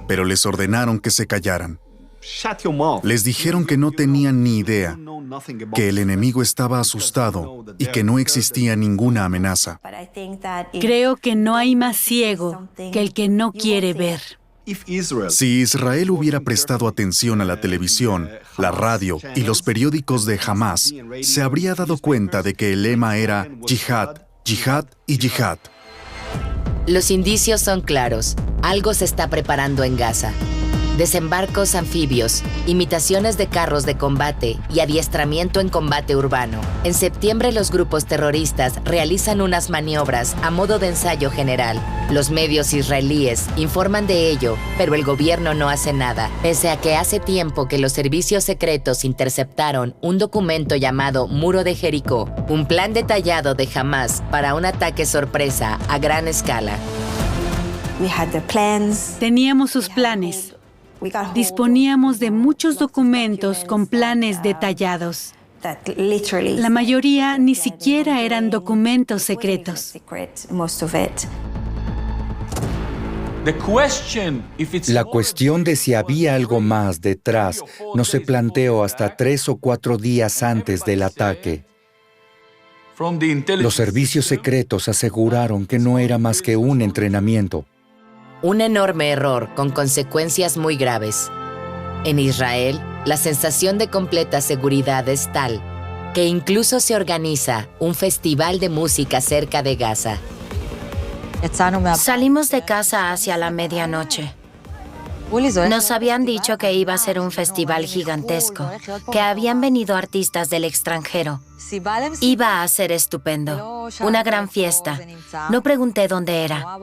pero les ordenaron que se callaran. Les dijeron que no tenían ni idea, que el enemigo estaba asustado y que no existía ninguna amenaza. Creo que no hay más ciego que el que no quiere ver. Si Israel hubiera prestado atención a la televisión, la radio y los periódicos de Hamás, se habría dado cuenta de que el lema era yihad, yihad y yihad. Los indicios son claros. Algo se está preparando en Gaza. Desembarcos anfibios, imitaciones de carros de combate y adiestramiento en combate urbano. En septiembre, los grupos terroristas realizan unas maniobras a modo de ensayo general. Los medios israelíes informan de ello, pero el gobierno no hace nada, pese a que hace tiempo que los servicios secretos interceptaron un documento llamado Muro de Jericó, un plan detallado de Hamás para un ataque sorpresa a gran escala. Teníamos sus planes. Disponíamos de muchos documentos con planes detallados. La mayoría ni siquiera eran documentos secretos. La cuestión de si había algo más detrás no se planteó hasta 3 o 4 días antes del ataque. Los servicios secretos aseguraron que no era más que un entrenamiento. Un enorme error con consecuencias muy graves. En Israel, la sensación de completa seguridad es tal que incluso se organiza un festival de música cerca de Gaza. Salimos de casa hacia la medianoche. Nos habían dicho que iba a ser un festival gigantesco, que habían venido artistas del extranjero. Iba a ser estupendo, una gran fiesta. No pregunté dónde era,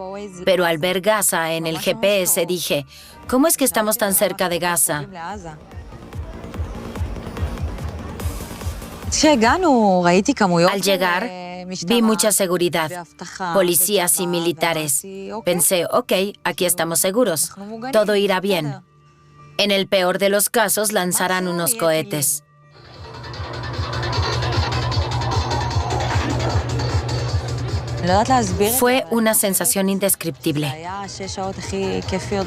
pero al ver Gaza en el GPS dije, ¿cómo es que estamos tan cerca de Gaza? Al llegar, vi mucha seguridad, policías y militares. Pensé, ok, aquí estamos seguros, todo irá bien. En el peor de los casos, lanzarán unos cohetes. Fue una sensación indescriptible.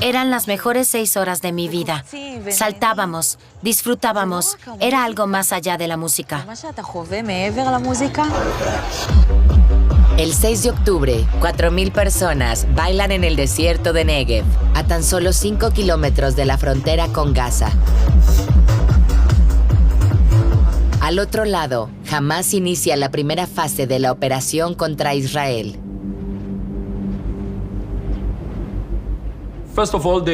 Eran las mejores 6 horas de mi vida. Saltábamos, disfrutábamos. Era algo más allá de la música. El 6 de octubre, 4,000 personas bailan en el desierto de Negev, a tan solo 5 kilómetros de la frontera con Gaza. Al otro lado, Hamás inicia la primera fase de la operación contra Israel.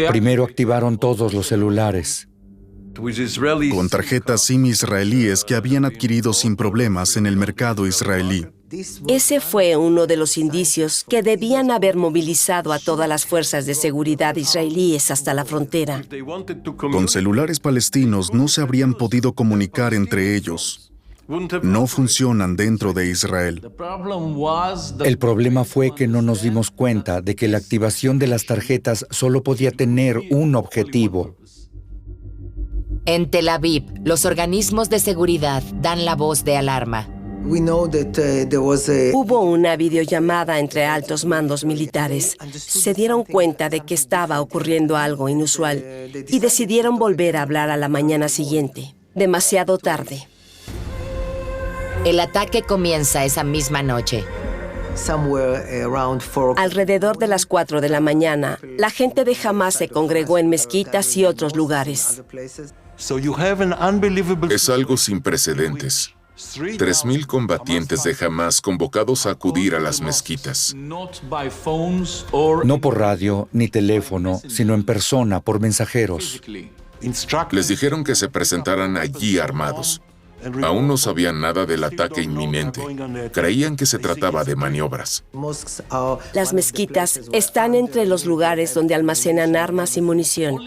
Primero activaron todos los celulares. Con tarjetas SIM israelíes que habían adquirido sin problemas en el mercado israelí. Ese fue uno de los indicios que debían haber movilizado a todas las fuerzas de seguridad israelíes hasta la frontera. Con celulares palestinos no se habrían podido comunicar entre ellos. No funcionan dentro de Israel. El problema fue que no nos dimos cuenta de que la activación de las tarjetas solo podía tener un objetivo. En Tel Aviv, los organismos de seguridad dan la voz de alarma. Hubo una videollamada entre altos mandos militares. Se dieron cuenta de que estaba ocurriendo algo inusual y decidieron volver a hablar a la mañana siguiente, demasiado tarde. El ataque comienza esa misma noche. Alrededor de las 4 de la mañana, la gente de Hamás se congregó en mezquitas y otros lugares. Es algo sin precedentes. 3,000 combatientes de Hamás convocados a acudir a las mezquitas. No por radio ni teléfono, sino en persona, por mensajeros. Les dijeron que se presentaran allí armados. Aún no sabían nada del ataque inminente. Creían que se trataba de maniobras. Las mezquitas están entre los lugares donde almacenan armas y munición.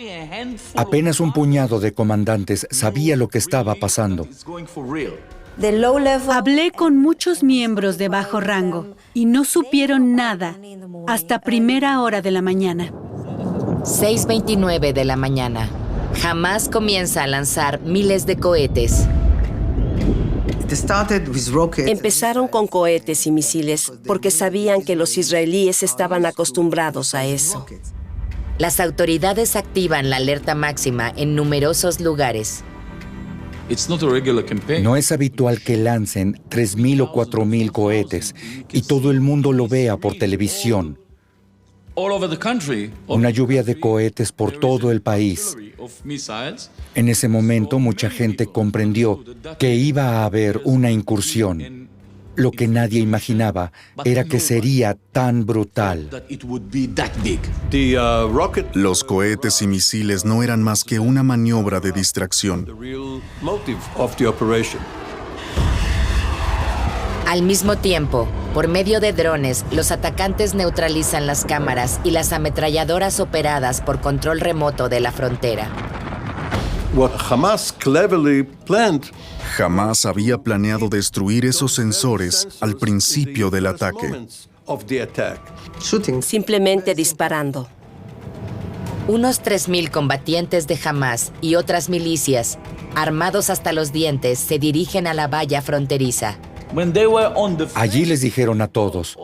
Apenas un puñado de comandantes sabía lo que estaba pasando. Hablé con muchos miembros de bajo rango y no supieron nada hasta primera hora de la mañana. 6:29 de la mañana. Hamás comienza a lanzar miles de cohetes. Empezaron con cohetes y misiles porque sabían que los israelíes estaban acostumbrados a eso. Las autoridades activan la alerta máxima en numerosos lugares. No es habitual que lancen 3,000 o 4,000 cohetes y todo el mundo lo vea por televisión. Una lluvia de cohetes por todo el país. En ese momento, mucha gente comprendió que iba a haber una incursión. Lo que nadie imaginaba era que sería tan brutal. Los cohetes y misiles no eran más que una maniobra de distracción. Al mismo tiempo, por medio de drones, los atacantes neutralizan las cámaras y las ametralladoras operadas por control remoto de la frontera. Hamás había planeado destruir esos sensores al principio del ataque. Simplemente disparando. Unos 3,000 combatientes de Hamás y otras milicias, armados hasta los dientes, se dirigen a la valla fronteriza. Allí les dijeron a todos,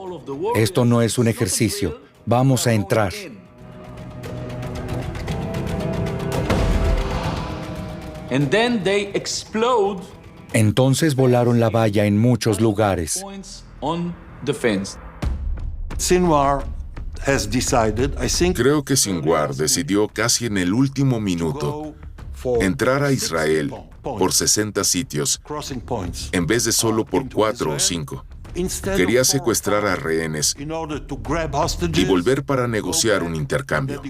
esto no es un ejercicio, vamos a entrar. Entonces volaron la valla en muchos lugares. Creo que Sinwar decidió casi en el último minuto entrar a Israel por 60 sitios, en vez de solo por 4 o 5. Quería secuestrar a rehenes y volver para negociar un intercambio.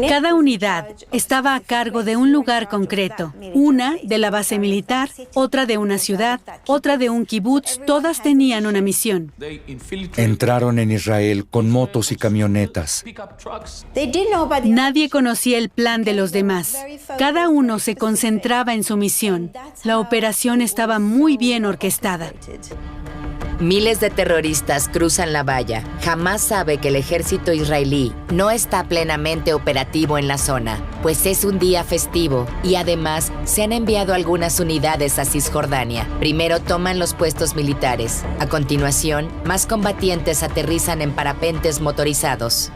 Cada unidad estaba a cargo de un lugar concreto. Una de la base militar, otra de una ciudad, otra de un kibutz. Todas tenían una misión. Entraron en Israel con motos y camionetas. Nadie conocía el plan de los demás. Cada uno se concentraba en su misión. La operación estaba muy bien orquestada. Miles de terroristas cruzan la valla. Hamás sabe que el ejército israelí no está plenamente operativo en la zona, pues es un día festivo y además se han enviado algunas unidades a Cisjordania. Primero toman los puestos militares. A continuación, más combatientes aterrizan en parapentes motorizados.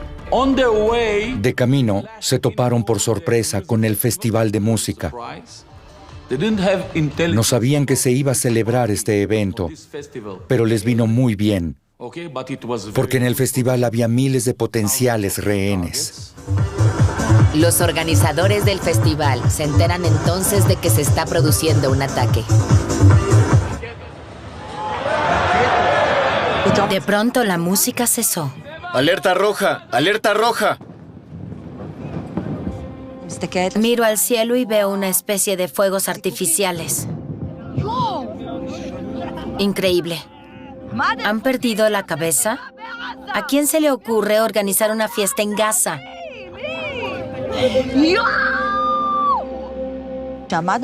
De camino, se toparon por sorpresa con el festival de música. No sabían que se iba a celebrar este evento, pero les vino muy bien, porque en el festival había miles de potenciales rehenes. Los organizadores del festival se enteran entonces de que se está produciendo un ataque. De pronto la música cesó. ¡Alerta roja! ¡Alerta roja! Miro al cielo y veo una especie de fuegos artificiales. Increíble. ¿Han perdido la cabeza? ¿A quién se le ocurre organizar una fiesta en Gaza?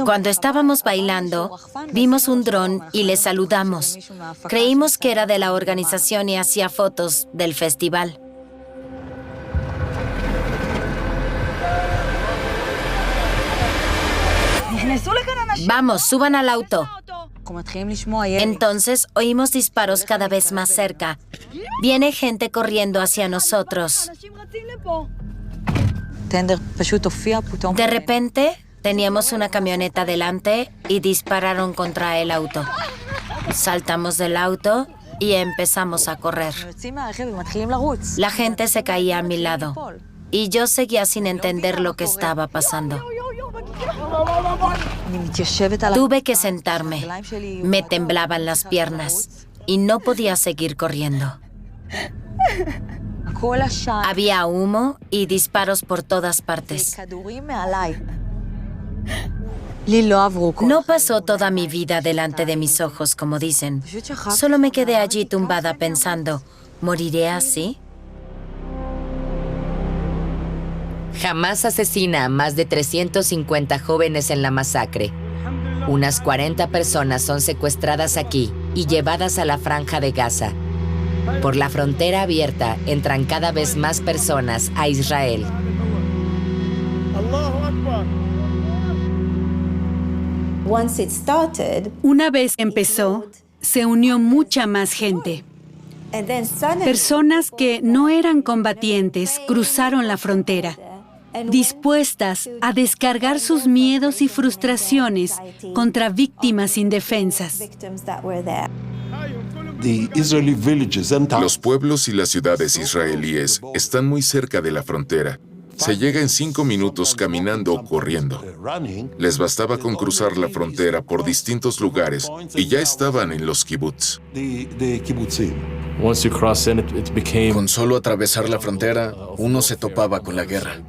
Cuando estábamos bailando, vimos un dron y le saludamos. Creímos que era de la organización y hacía fotos del festival. Vamos, suban al auto. Entonces oímos disparos cada vez más cerca. Viene gente corriendo hacia nosotros. De repente, teníamos una camioneta delante y dispararon contra el auto. Saltamos del auto y empezamos a correr. La gente se caía a mi lado y yo seguía sin entender lo que estaba pasando. Tuve que sentarme. Me temblaban las piernas y no podía seguir corriendo. Había humo y disparos por todas partes. No pasó toda mi vida delante de mis ojos, como dicen. Solo me quedé allí tumbada pensando, ¿moriré así? Hamas asesina a más de 350 jóvenes en la masacre. Unas 40 personas son secuestradas aquí y llevadas a la Franja de Gaza. Por la frontera abierta entran cada vez más personas a Israel. Una vez empezó, se unió mucha más gente. Personas que no eran combatientes cruzaron la frontera, dispuestas a descargar sus miedos y frustraciones contra víctimas indefensas. Los pueblos y las ciudades israelíes están muy cerca de la frontera. Se llega en 5 minutos caminando o corriendo. Les bastaba con cruzar la frontera por distintos lugares y ya estaban en los kibutz. Con solo atravesar la frontera, uno se topaba con la guerra.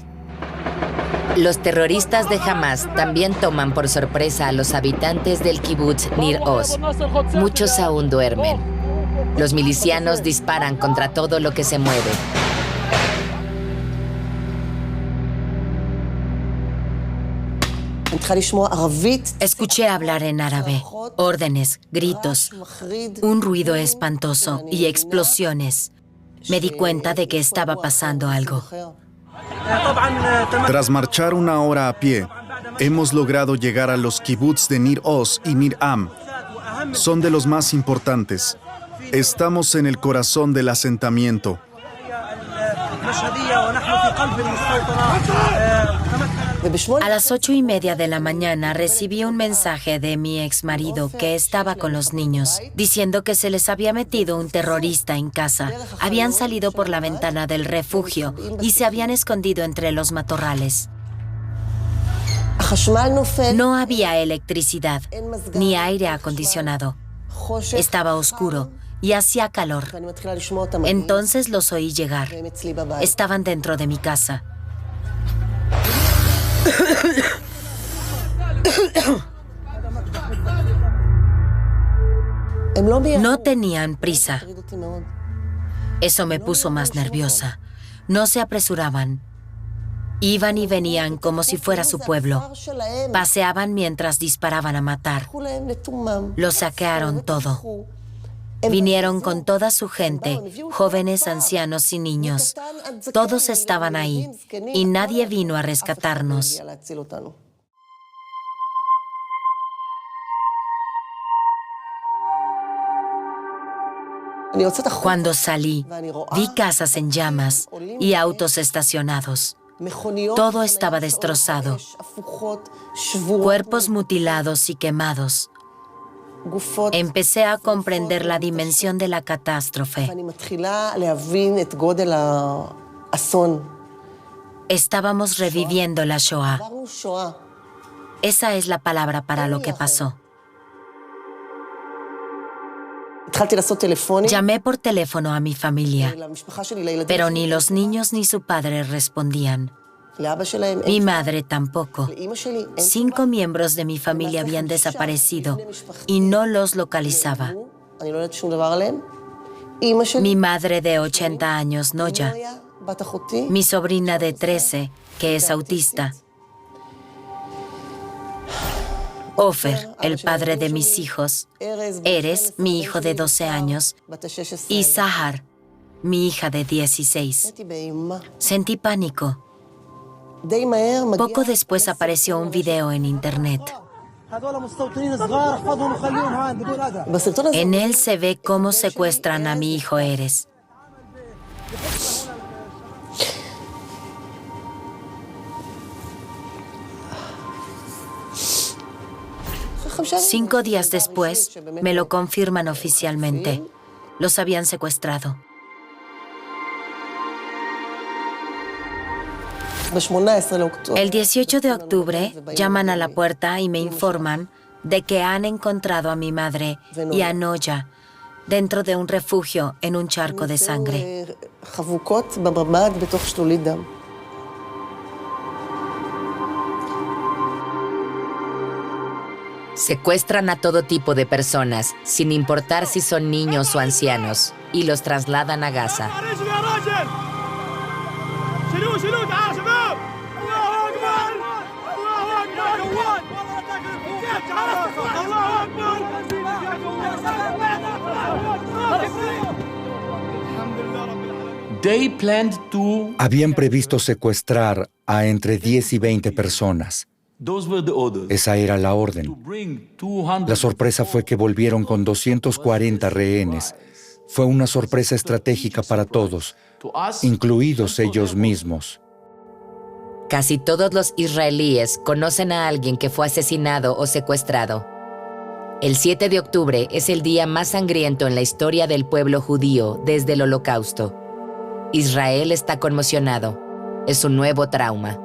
Los terroristas de Hamas también toman por sorpresa a los habitantes del kibutz Nir Oz. Muchos aún duermen. Los milicianos disparan contra todo lo que se mueve. Escuché hablar en árabe, órdenes, gritos, un ruido espantoso y explosiones. Me di cuenta de que estaba pasando algo. Tras marchar 1 hora a pie, hemos logrado llegar a los kibutz de Nir Oz y Nir Am. Son de los más importantes. Estamos en el corazón del asentamiento. A las 8:30 de la mañana recibí un mensaje de mi exmarido que estaba con los niños, diciendo que se les había metido un terrorista en casa. Habían salido por la ventana del refugio y se habían escondido entre los matorrales. No había electricidad, ni aire acondicionado. Estaba oscuro y hacía calor. Entonces los oí llegar. Estaban dentro de mi casa. No tenían prisa. Eso me puso más nerviosa. No se apresuraban. Iban y venían como si fuera su pueblo. Paseaban mientras disparaban a matar. Lo saquearon todo. Vinieron con toda su gente, jóvenes, ancianos y niños. Todos estaban ahí y nadie vino a rescatarnos. Cuando salí, vi casas en llamas y autos estacionados. Todo estaba destrozado. Cuerpos mutilados y quemados. Empecé a comprender la dimensión de la catástrofe. Estábamos reviviendo la Shoah. Esa es la palabra para lo que pasó. Llamé por teléfono a mi familia, pero ni los niños ni su padre respondían. Mi madre tampoco. 5 miembros de mi familia habían desaparecido y no los localizaba. Mi madre de 80 años, Noya. Mi sobrina de 13, que es autista. Ofer, el padre de mis hijos. Erez, mi hijo de 12 años. Y Sahar, mi hija de 16. Sentí pánico. Poco después apareció un video en internet. En él se ve cómo secuestran a mi hijo Erez. Cinco días después, me lo confirman oficialmente. Los habían secuestrado. El 18 de octubre, llaman a la puerta y me informan de que han encontrado a mi madre y a Noya dentro de un refugio en un charco de sangre. Secuestran a todo tipo de personas, sin importar si son niños o ancianos, y los trasladan a Gaza. Habían previsto secuestrar a entre 10 y 20 personas. Esa era la orden. La sorpresa fue que volvieron con 240 rehenes. Fue una sorpresa estratégica para todos, incluidos ellos mismos. Casi todos los israelíes conocen a alguien que fue asesinado o secuestrado. El 7 de octubre es el día más sangriento en la historia del pueblo judío desde el Holocausto. Israel está conmocionado. Es un nuevo trauma.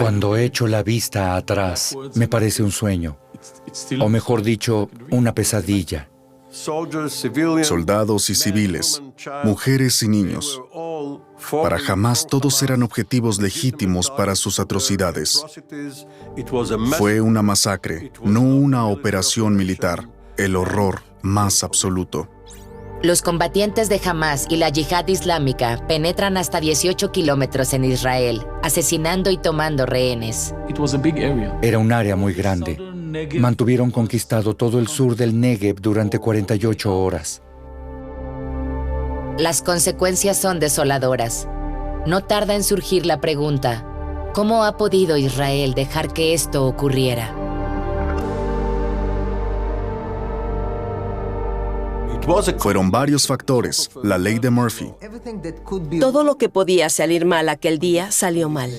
Cuando echo la vista atrás, me parece un sueño, o mejor dicho, una pesadilla. Soldados y civiles, mujeres y niños. Para Hamás todos eran objetivos legítimos para sus atrocidades. Fue una masacre, no una operación militar. El horror más absoluto. Los combatientes de Hamás y la Yihad Islámica penetran hasta 18 kilómetros en Israel, asesinando y tomando rehenes. Era un área muy grande. Mantuvieron conquistado todo el sur del Negev durante 48 horas. Las consecuencias son desoladoras. No tarda en surgir la pregunta, ¿cómo ha podido Israel dejar que esto ocurriera? Fueron varios factores, la ley de Murphy. Todo lo que podía salir mal aquel día salió mal.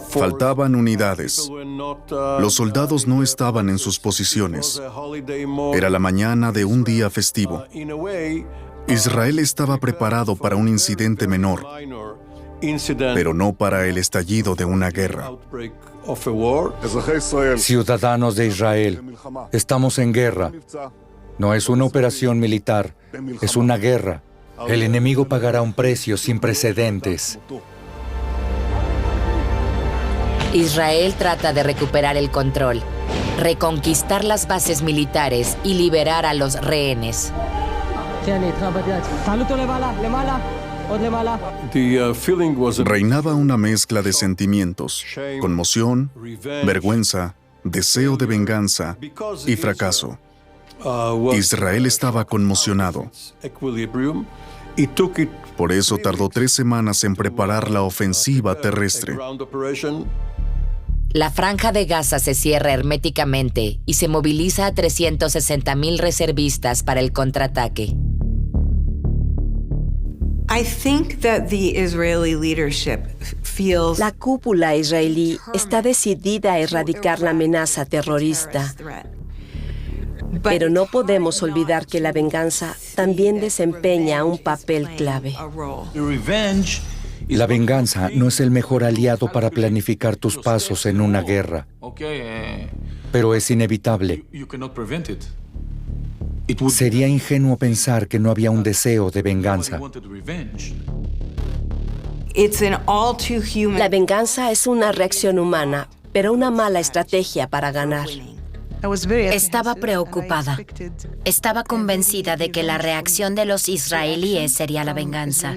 Faltaban unidades. Los soldados no estaban en sus posiciones. Era la mañana de un día festivo. Israel estaba preparado para un incidente menor, pero no para el estallido de una guerra. Ciudadanos de Israel, estamos en guerra. No es una operación militar, es una guerra. El enemigo pagará un precio sin precedentes. Israel trata de recuperar el control, reconquistar las bases militares y liberar a los rehenes. Reinaba una mezcla de sentimientos: conmoción, vergüenza, deseo de venganza y fracaso. Israel estaba conmocionado. Por eso tardó 3 semanas en preparar la ofensiva terrestre. La franja de Gaza se cierra herméticamente y se moviliza a 360,000 reservistas para el contraataque. La cúpula israelí está decidida a erradicar la amenaza terrorista. Pero no podemos olvidar que la venganza también desempeña un papel clave. La venganza no es el mejor aliado para planificar tus pasos en una guerra, pero es inevitable. Sería ingenuo pensar que no había un deseo de venganza. La venganza es una reacción humana, pero una mala estrategia para ganar. Estaba preocupada. Estaba convencida de que la reacción de los israelíes sería la venganza.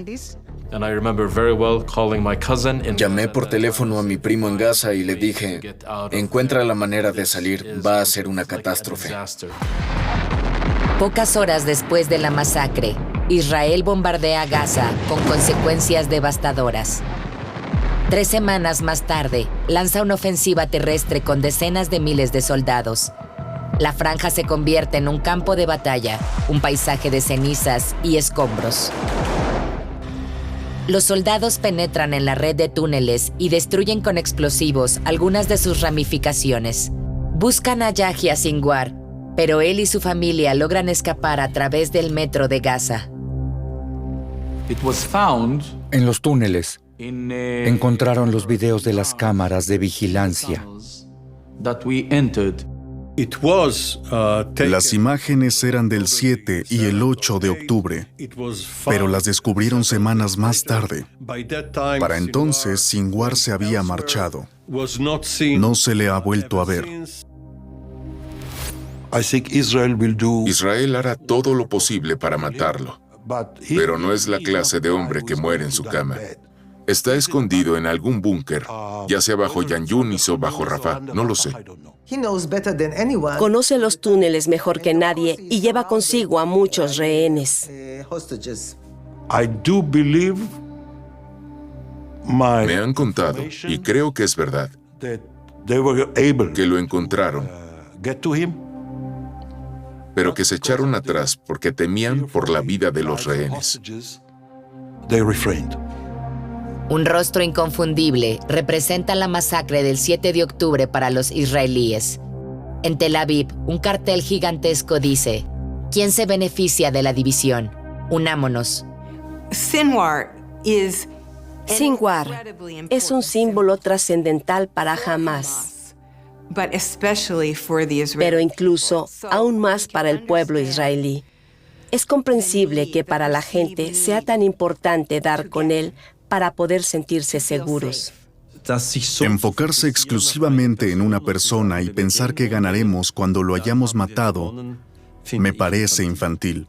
Llamé por teléfono a mi primo en Gaza y le dije, encuentra la manera de salir, va a ser una catástrofe. Pocas horas después de la masacre, Israel bombardea Gaza con consecuencias devastadoras. 3 semanas más tarde, lanza una ofensiva terrestre con decenas de miles de soldados. La franja se convierte en un campo de batalla, un paisaje de cenizas y escombros. Los soldados penetran en la red de túneles y destruyen con explosivos algunas de sus ramificaciones. Buscan a Yahya Sinwar, pero él y su familia logran escapar a través del metro de Gaza. En los túneles encontraron los videos de las cámaras de vigilancia. Las imágenes eran del 7 y el 8 de octubre, pero las descubrieron semanas más tarde. Para entonces, Sinwar se había marchado. No se le ha vuelto a ver. Israel hará todo lo posible para matarlo, pero no es la clase de hombre que muere en su cama. Está escondido en algún búnker, ya sea bajo Yan Yunis o bajo Rafah, no lo sé. Conoce los túneles mejor que nadie y lleva consigo a muchos rehenes. Me han contado, y creo que es verdad, que lo encontraron, pero que se echaron atrás porque temían por la vida de los rehenes. Un rostro inconfundible representa la masacre del 7 de octubre para los israelíes. En Tel Aviv, un cartel gigantesco dice: ¿quién se beneficia de la división? Unámonos. Sinwar es un símbolo trascendental para Hamás, pero incluso aún más para el pueblo israelí. Es comprensible que para la gente sea tan importante dar con él para poder sentirse seguros. Enfocarse exclusivamente en una persona y pensar que ganaremos cuando lo hayamos matado me parece infantil.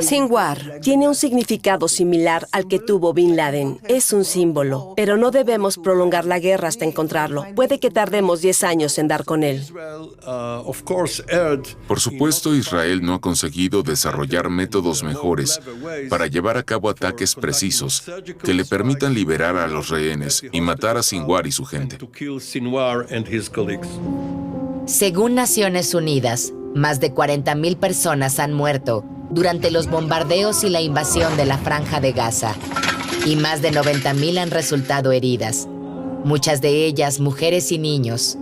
Sinwar tiene un significado similar al que tuvo Bin Laden. Es un símbolo, pero no debemos prolongar la guerra hasta encontrarlo. Puede que tardemos 10 años en dar con él. Por supuesto, Israel no ha conseguido desarrollar métodos mejores para llevar a cabo ataques precisos que le permitan liberar a los rehenes y matar a Sinwar y su gente. Según Naciones Unidas, más de 40,000 personas han muerto durante los bombardeos y la invasión de la Franja de Gaza, y más de 90,000 han resultado heridas, muchas de ellas mujeres y niños.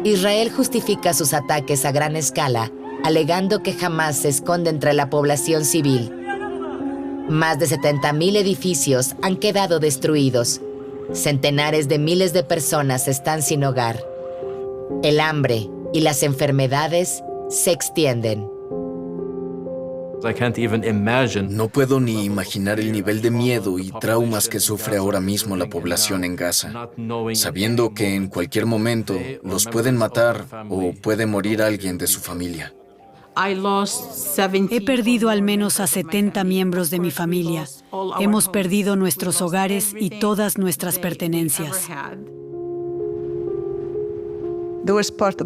Israel justifica sus ataques a gran escala, alegando que Hamás se esconde entre la población civil. Más de 70,000 edificios han quedado destruidos. Centenares de miles de personas están sin hogar. El hambre y las enfermedades se extienden. No puedo ni imaginar el nivel de miedo y traumas que sufre ahora mismo la población en Gaza, sabiendo que en cualquier momento los pueden matar o puede morir alguien de su familia. He perdido al menos a 70 miembros de mi familia. Hemos perdido nuestros hogares y todas nuestras pertenencias.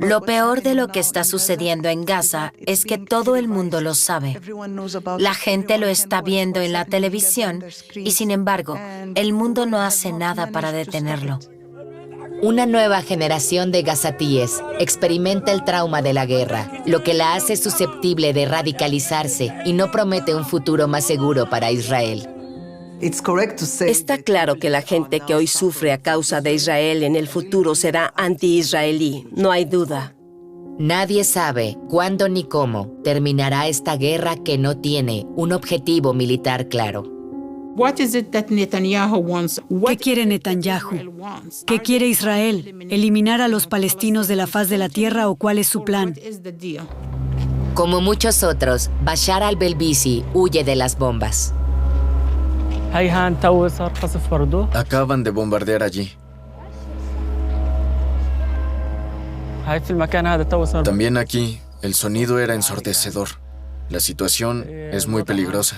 Lo peor de lo que está sucediendo en Gaza es que todo el mundo lo sabe. La gente lo está viendo en la televisión y, sin embargo, el mundo no hace nada para detenerlo. Una nueva generación de gazatíes experimenta el trauma de la guerra, lo que la hace susceptible de radicalizarse y no promete un futuro más seguro para Israel. Está claro que la gente que hoy sufre a causa de Israel en el futuro será anti-israelí, no hay duda. Nadie sabe cuándo ni cómo terminará esta guerra que no tiene un objetivo militar claro. ¿Qué quiere Netanyahu? ¿Qué quiere Israel? ¿Eliminar a los palestinos de la faz de la tierra o cuál es su plan? Como muchos otros, Bashar al-Belbisi huye de las bombas. Acaban de bombardear allí. También aquí, el sonido era ensordecedor. La situación es muy peligrosa.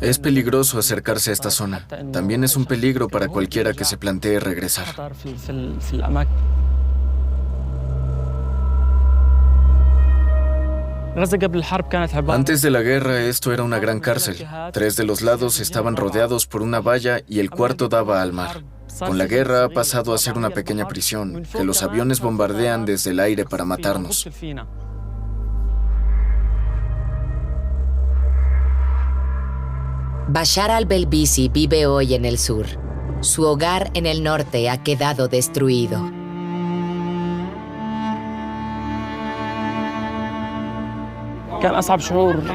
Es peligroso acercarse a esta zona. También es un peligro para cualquiera que se plantee regresar. Antes de la guerra esto era una gran cárcel. 3 de los lados estaban rodeados por una valla y el cuarto daba al mar. Con la guerra ha pasado a ser una pequeña prisión, que los aviones bombardean desde el aire para matarnos. Bashar al-Belbisi vive hoy en el sur. Su hogar en el norte ha quedado destruido.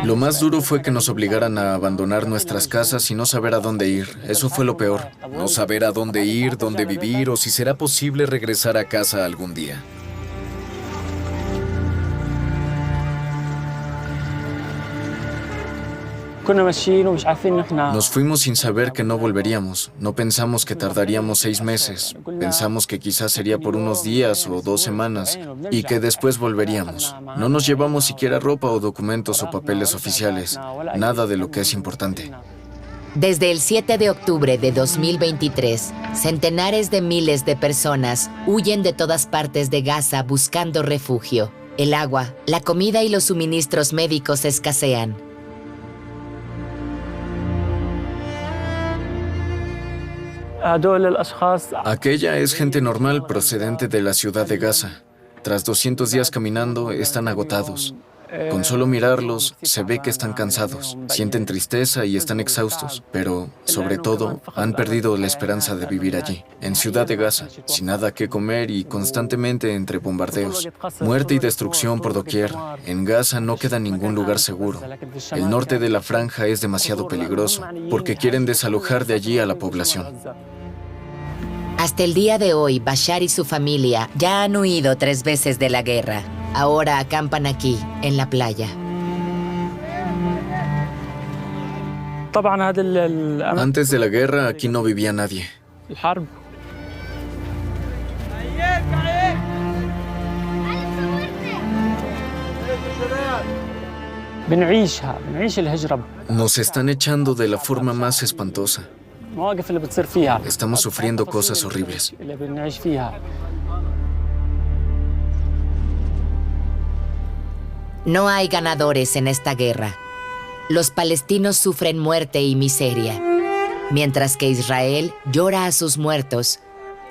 Lo más duro fue que nos obligaran a abandonar nuestras casas y no saber a dónde ir. Eso fue lo peor. No saber a dónde ir, dónde vivir o si será posible regresar a casa algún día. Nos fuimos sin saber que no volveríamos. No pensamos que tardaríamos 6 meses. Pensamos que quizás sería por unos días o 2 semanas y que después volveríamos. No nos llevamos siquiera ropa o documentos o papeles oficiales. Nada de lo que es importante. Desde el 7 de octubre de 2023, centenares de miles de personas huyen de todas partes de Gaza buscando refugio. El agua, la comida y los suministros médicos escasean. Aquella es gente normal procedente de la ciudad de Gaza. Tras 200 días caminando, están agotados. Con solo mirarlos, se ve que están cansados, sienten tristeza y están exhaustos, pero, sobre todo, han perdido la esperanza de vivir allí, en Ciudad de Gaza, sin nada que comer y constantemente entre bombardeos. Muerte y destrucción por doquier. En Gaza no queda ningún lugar seguro. El norte de la franja es demasiado peligroso, porque quieren desalojar de allí a la población. Hasta el día de hoy, Bashar y su familia ya han huido 3 veces de la guerra. Ahora acampan aquí, en la playa. Antes de la guerra, aquí no vivía nadie. Nos están echando de la forma más espantosa. Estamos sufriendo cosas horribles. No hay ganadores en esta guerra. Los palestinos sufren muerte y miseria, mientras que Israel llora a sus muertos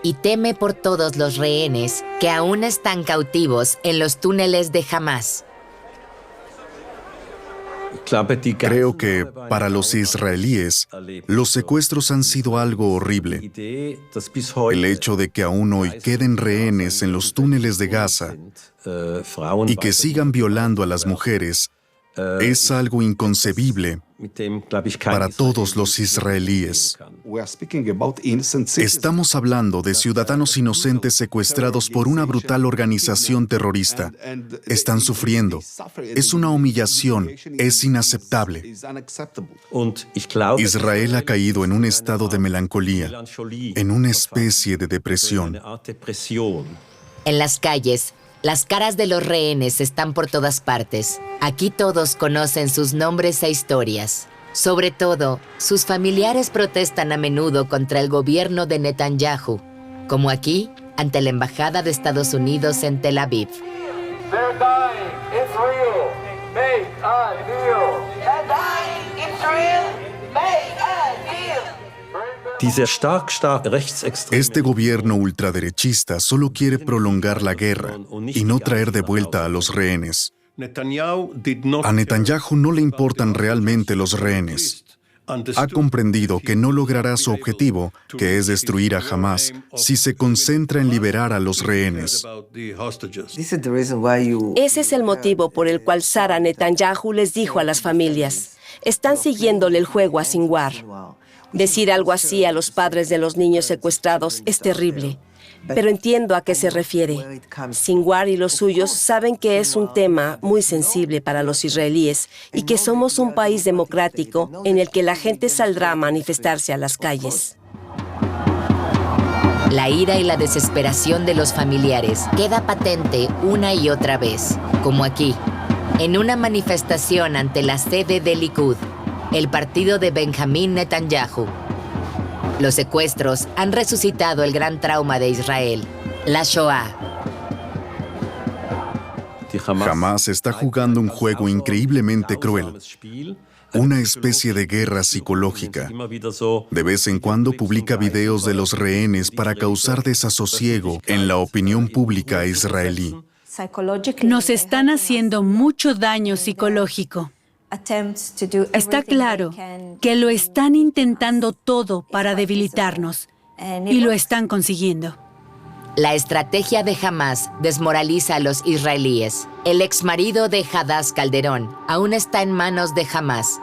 y teme por todos los rehenes que aún están cautivos en los túneles de Hamás. Creo que para los israelíes, los secuestros han sido algo horrible. El hecho de que aún hoy queden rehenes en los túneles de Gaza y que sigan violando a las mujeres es algo inconcebible para todos los israelíes. Estamos hablando de ciudadanos inocentes secuestrados por una brutal organización terrorista. Están sufriendo. Es una humillación. Es inaceptable. Israel ha caído en un estado de melancolía, en una especie de depresión. En las calles, las caras de los rehenes están por todas partes. Aquí todos conocen sus nombres e historias. Sobre todo, sus familiares protestan a menudo contra el gobierno de Netanyahu, como aquí, ante la Embajada de Estados Unidos en Tel Aviv. Este gobierno ultraderechista solo quiere prolongar la guerra y no traer de vuelta a los rehenes. A Netanyahu no le importan realmente los rehenes. Ha comprendido que no logrará su objetivo, que es destruir a Hamás, si se concentra en liberar a los rehenes. Ese es el motivo por el cual Sara Netanyahu les dijo a las familias: están siguiéndole el juego a Sinwar. Decir algo así a los padres de los niños secuestrados es terrible, pero entiendo a qué se refiere. Sinwar y los suyos saben que es un tema muy sensible para los israelíes y que somos un país democrático en el que la gente saldrá a manifestarse a las calles. La ira y la desesperación de los familiares queda patente una y otra vez, como aquí, en una manifestación ante la sede del Likud, el partido de Benjamín Netanyahu. Los secuestros han resucitado el gran trauma de Israel, la Shoah. Hamás está jugando un juego increíblemente cruel, una especie de guerra psicológica. De vez en cuando publica videos de los rehenes para causar desasosiego en la opinión pública israelí. Nos están haciendo mucho daño psicológico. Está claro que lo están intentando todo para debilitarnos y lo están consiguiendo. La estrategia de Hamás desmoraliza a los israelíes. El exmarido de Hadass Calderón aún está en manos de Hamás.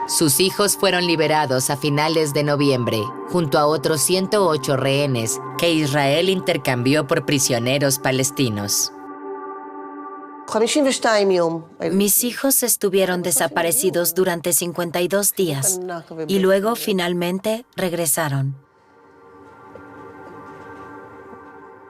Sus hijos fueron liberados a finales de noviembre, junto a otros 108 rehenes que Israel intercambió por prisioneros palestinos. Mis hijos estuvieron desaparecidos durante 52 días y luego finalmente regresaron.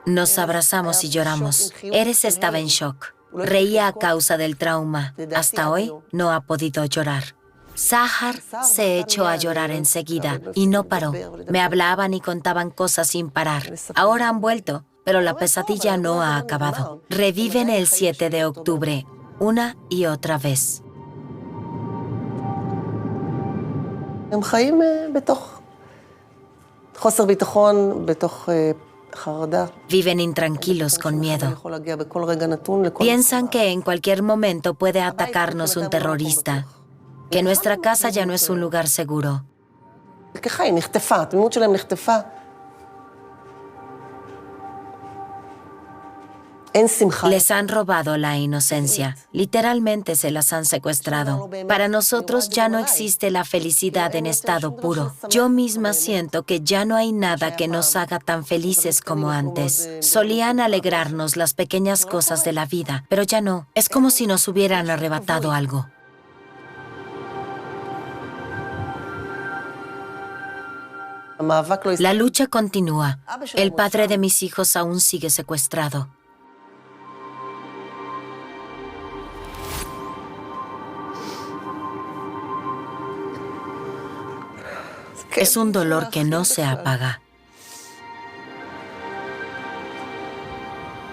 Nos abrazamos y lloramos. Erez estaba en shock. Reía a causa del trauma. Hasta hoy no ha podido llorar. Sahar se echó a llorar enseguida y no paró. Me hablaban y contaban cosas sin parar. Ahora han vuelto, pero la pesadilla no ha acabado. Reviven el 7 de octubre, una y otra vez. Viven intranquilos con miedo. Piensan que en cualquier momento puede atacarnos un terrorista, que nuestra casa ya no es un lugar seguro. Les han robado la inocencia. Literalmente se las han secuestrado. Para nosotros ya no existe la felicidad en estado puro. Yo misma siento que ya no hay nada que nos haga tan felices como antes. Solían alegrarnos las pequeñas cosas de la vida, pero ya no. Es como si nos hubieran arrebatado algo. La lucha continúa. El padre de mis hijos aún sigue secuestrado. Es un dolor que no se apaga.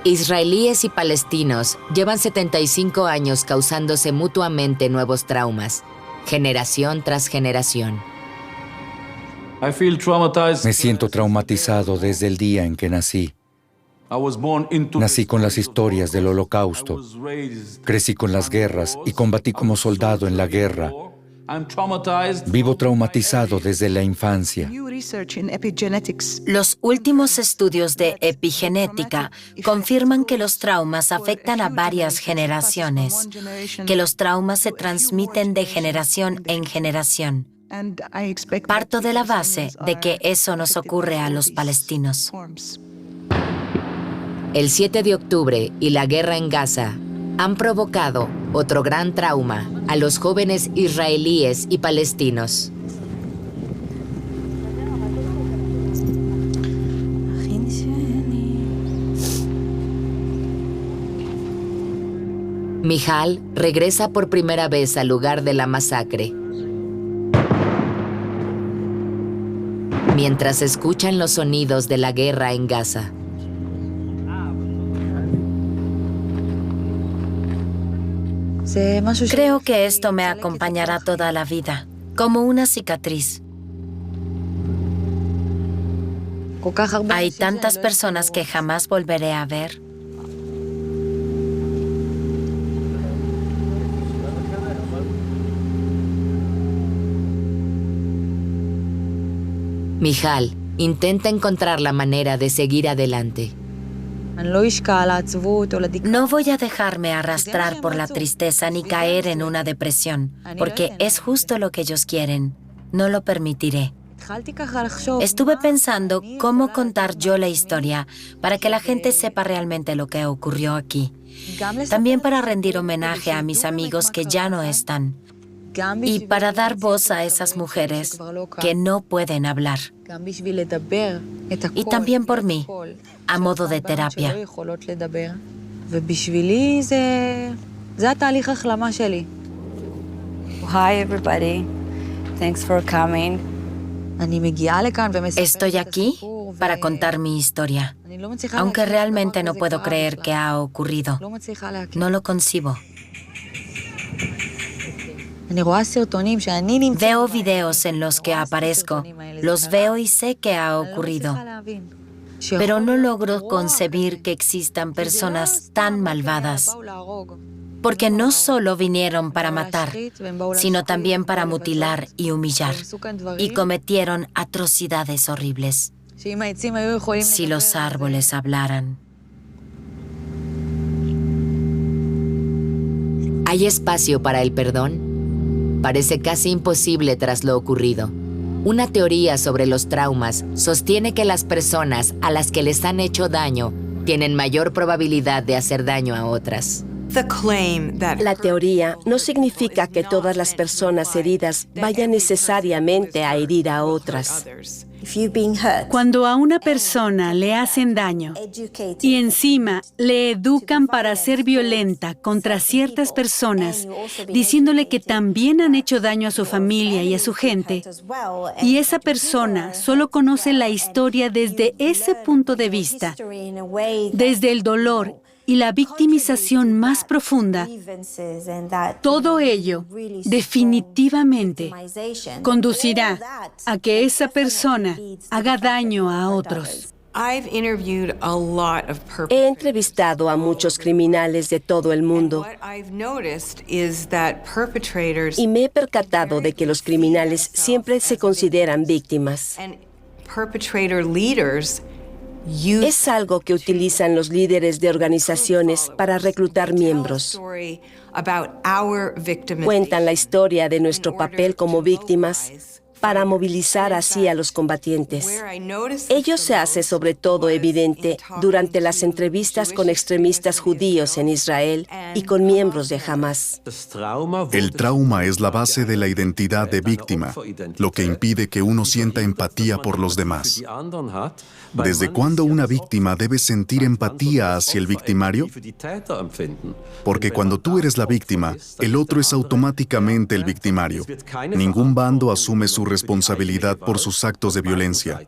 Israelíes y palestinos llevan 75 años causándose mutuamente nuevos traumas, generación tras generación. Me siento traumatizado desde el día en que nací. Nací con las historias del Holocausto. Crecí con las guerras y combatí como soldado en la guerra. Vivo traumatizado desde la infancia. Los últimos estudios de epigenética confirman que los traumas afectan a varias generaciones, que los traumas se transmiten de generación en generación. Parto de la base de que eso nos ocurre a los palestinos. El 7 de octubre y la guerra en Gaza han provocado otro gran trauma a los jóvenes israelíes y palestinos. Mijal regresa por primera vez al lugar de la masacre. Mientras escuchan los sonidos de la guerra en Gaza. Creo que esto me acompañará toda la vida, como una cicatriz. Hay tantas personas que jamás volveré a ver. Mijal intenta encontrar la manera de seguir adelante. No voy a dejarme arrastrar por la tristeza ni caer en una depresión, porque es justo lo que ellos quieren. No lo permitiré. Estuve pensando cómo contar yo la historia para que la gente sepa realmente lo que ocurrió aquí. También para rendir homenaje a mis amigos que ya no están. Y para dar voz a esas mujeres que no pueden hablar. Y también por mí, a modo de terapia. Hi everybody, thanks for coming. Estoy aquí para contar mi historia, aunque realmente no puedo creer que ha ocurrido. No lo concibo. Veo videos en los que aparezco, los veo y sé que ha ocurrido, pero no logro concebir que existan personas tan malvadas, porque no solo vinieron para matar, sino también para mutilar y humillar, y cometieron atrocidades horribles. Si los árboles hablaran. ¿Hay espacio para el perdón? Parece casi imposible tras lo ocurrido. Una teoría sobre los traumas sostiene que las personas a las que les han hecho daño tienen mayor probabilidad de hacer daño a otras. La teoría no significa que todas las personas heridas vayan necesariamente a herir a otras. Cuando a una persona le hacen daño y encima le educan para ser violenta contra ciertas personas, diciéndole que también han hecho daño a su familia y a su gente, y esa persona solo conoce la historia desde ese punto de vista, desde el dolor y la victimización más profunda, todo ello definitivamente conducirá a que esa persona haga daño a otros. He entrevistado a muchos criminales de todo el mundo y me he percatado de que los criminales siempre se consideran víctimas. Es algo que utilizan los líderes de organizaciones para reclutar miembros. Cuentan la historia de nuestro papel como víctimas para movilizar así a los combatientes. Ello se hace sobre todo evidente durante las entrevistas con extremistas judíos en Israel y con miembros de Hamas. El trauma es la base de la identidad de víctima, lo que impide que uno sienta empatía por los demás. ¿Desde cuándo una víctima debe sentir empatía hacia el victimario? Porque cuando tú eres la víctima, el otro es automáticamente el victimario. Ningún bando asume su responsabilidad por sus actos de violencia.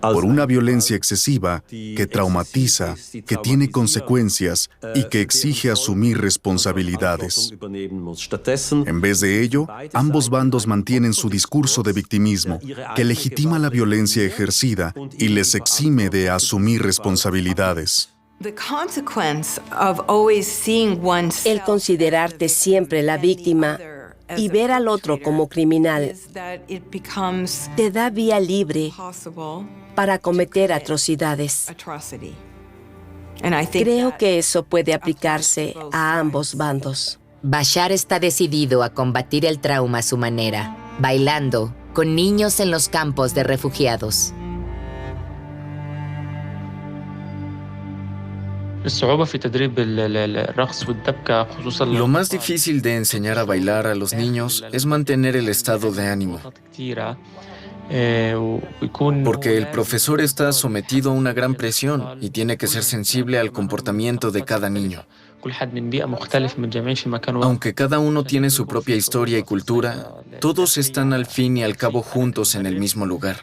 Por una violencia excesiva que traumatiza, que tiene consecuencias y que exige asumir responsabilidades. En vez de ello, ambos bandos mantienen su discurso de victimismo, que legitima la violencia ejercida y les exime de asumir responsabilidades. El considerarte siempre la víctima y ver al otro como criminal te da vía libre para cometer atrocidades. Creo que eso puede aplicarse a ambos bandos. Bashar está decidido a combatir el trauma a su manera, bailando con niños en los campos de refugiados. Lo más difícil de enseñar a bailar a los niños es mantener el estado de ánimo. Porque el profesor está sometido a una gran presión y tiene que ser sensible al comportamiento de cada niño. Aunque cada uno tiene su propia historia y cultura, todos están al fin y al cabo juntos en el mismo lugar.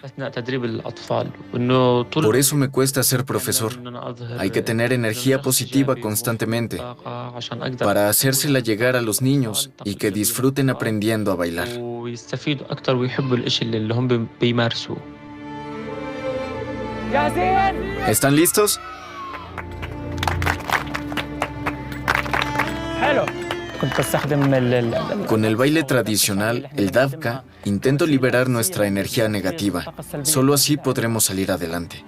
Por eso me cuesta ser profesor. Hay que tener energía positiva constantemente para hacérsela llegar a los niños y que disfruten aprendiendo a bailar. ¿Están listos? Con el baile tradicional, el Davka, intento liberar nuestra energía negativa. Solo así podremos salir adelante.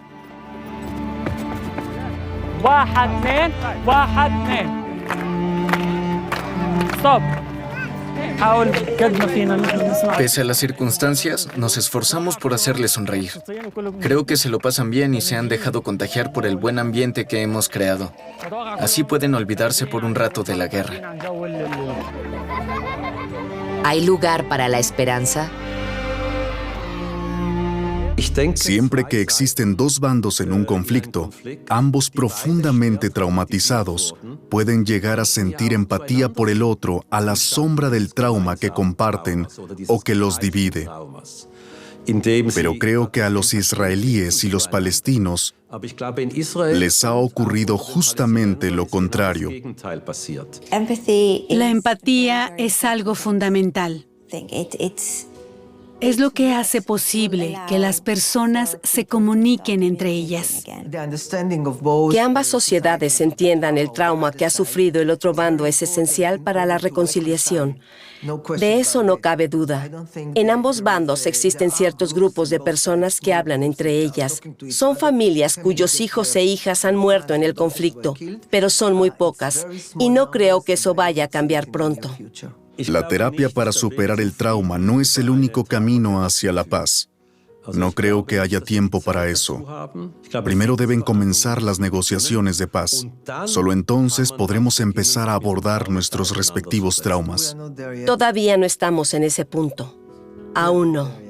Pese a las circunstancias, nos esforzamos por hacerles sonreír. Creo que se lo pasan bien y se han dejado contagiar por el buen ambiente que hemos creado. Así pueden olvidarse por un rato de la guerra. ¿Hay lugar para la esperanza? Siempre que existen dos bandos en un conflicto, ambos profundamente traumatizados, pueden llegar a sentir empatía por el otro a la sombra del trauma que comparten o que los divide. Pero creo que a los israelíes y los palestinos les ha ocurrido justamente lo contrario. La empatía es algo fundamental. Es lo que hace posible que las personas se comuniquen entre ellas. Que ambas sociedades entiendan el trauma que ha sufrido el otro bando es esencial para la reconciliación. De eso no cabe duda. En ambos bandos existen ciertos grupos de personas que hablan entre ellas. Son familias cuyos hijos e hijas han muerto en el conflicto, pero son muy pocas, y no creo que eso vaya a cambiar pronto. La terapia para superar el trauma no es el único camino hacia la paz. No creo que haya tiempo para eso. Primero deben comenzar las negociaciones de paz. Solo entonces podremos empezar a abordar nuestros respectivos traumas. Todavía no estamos en ese punto. Aún no.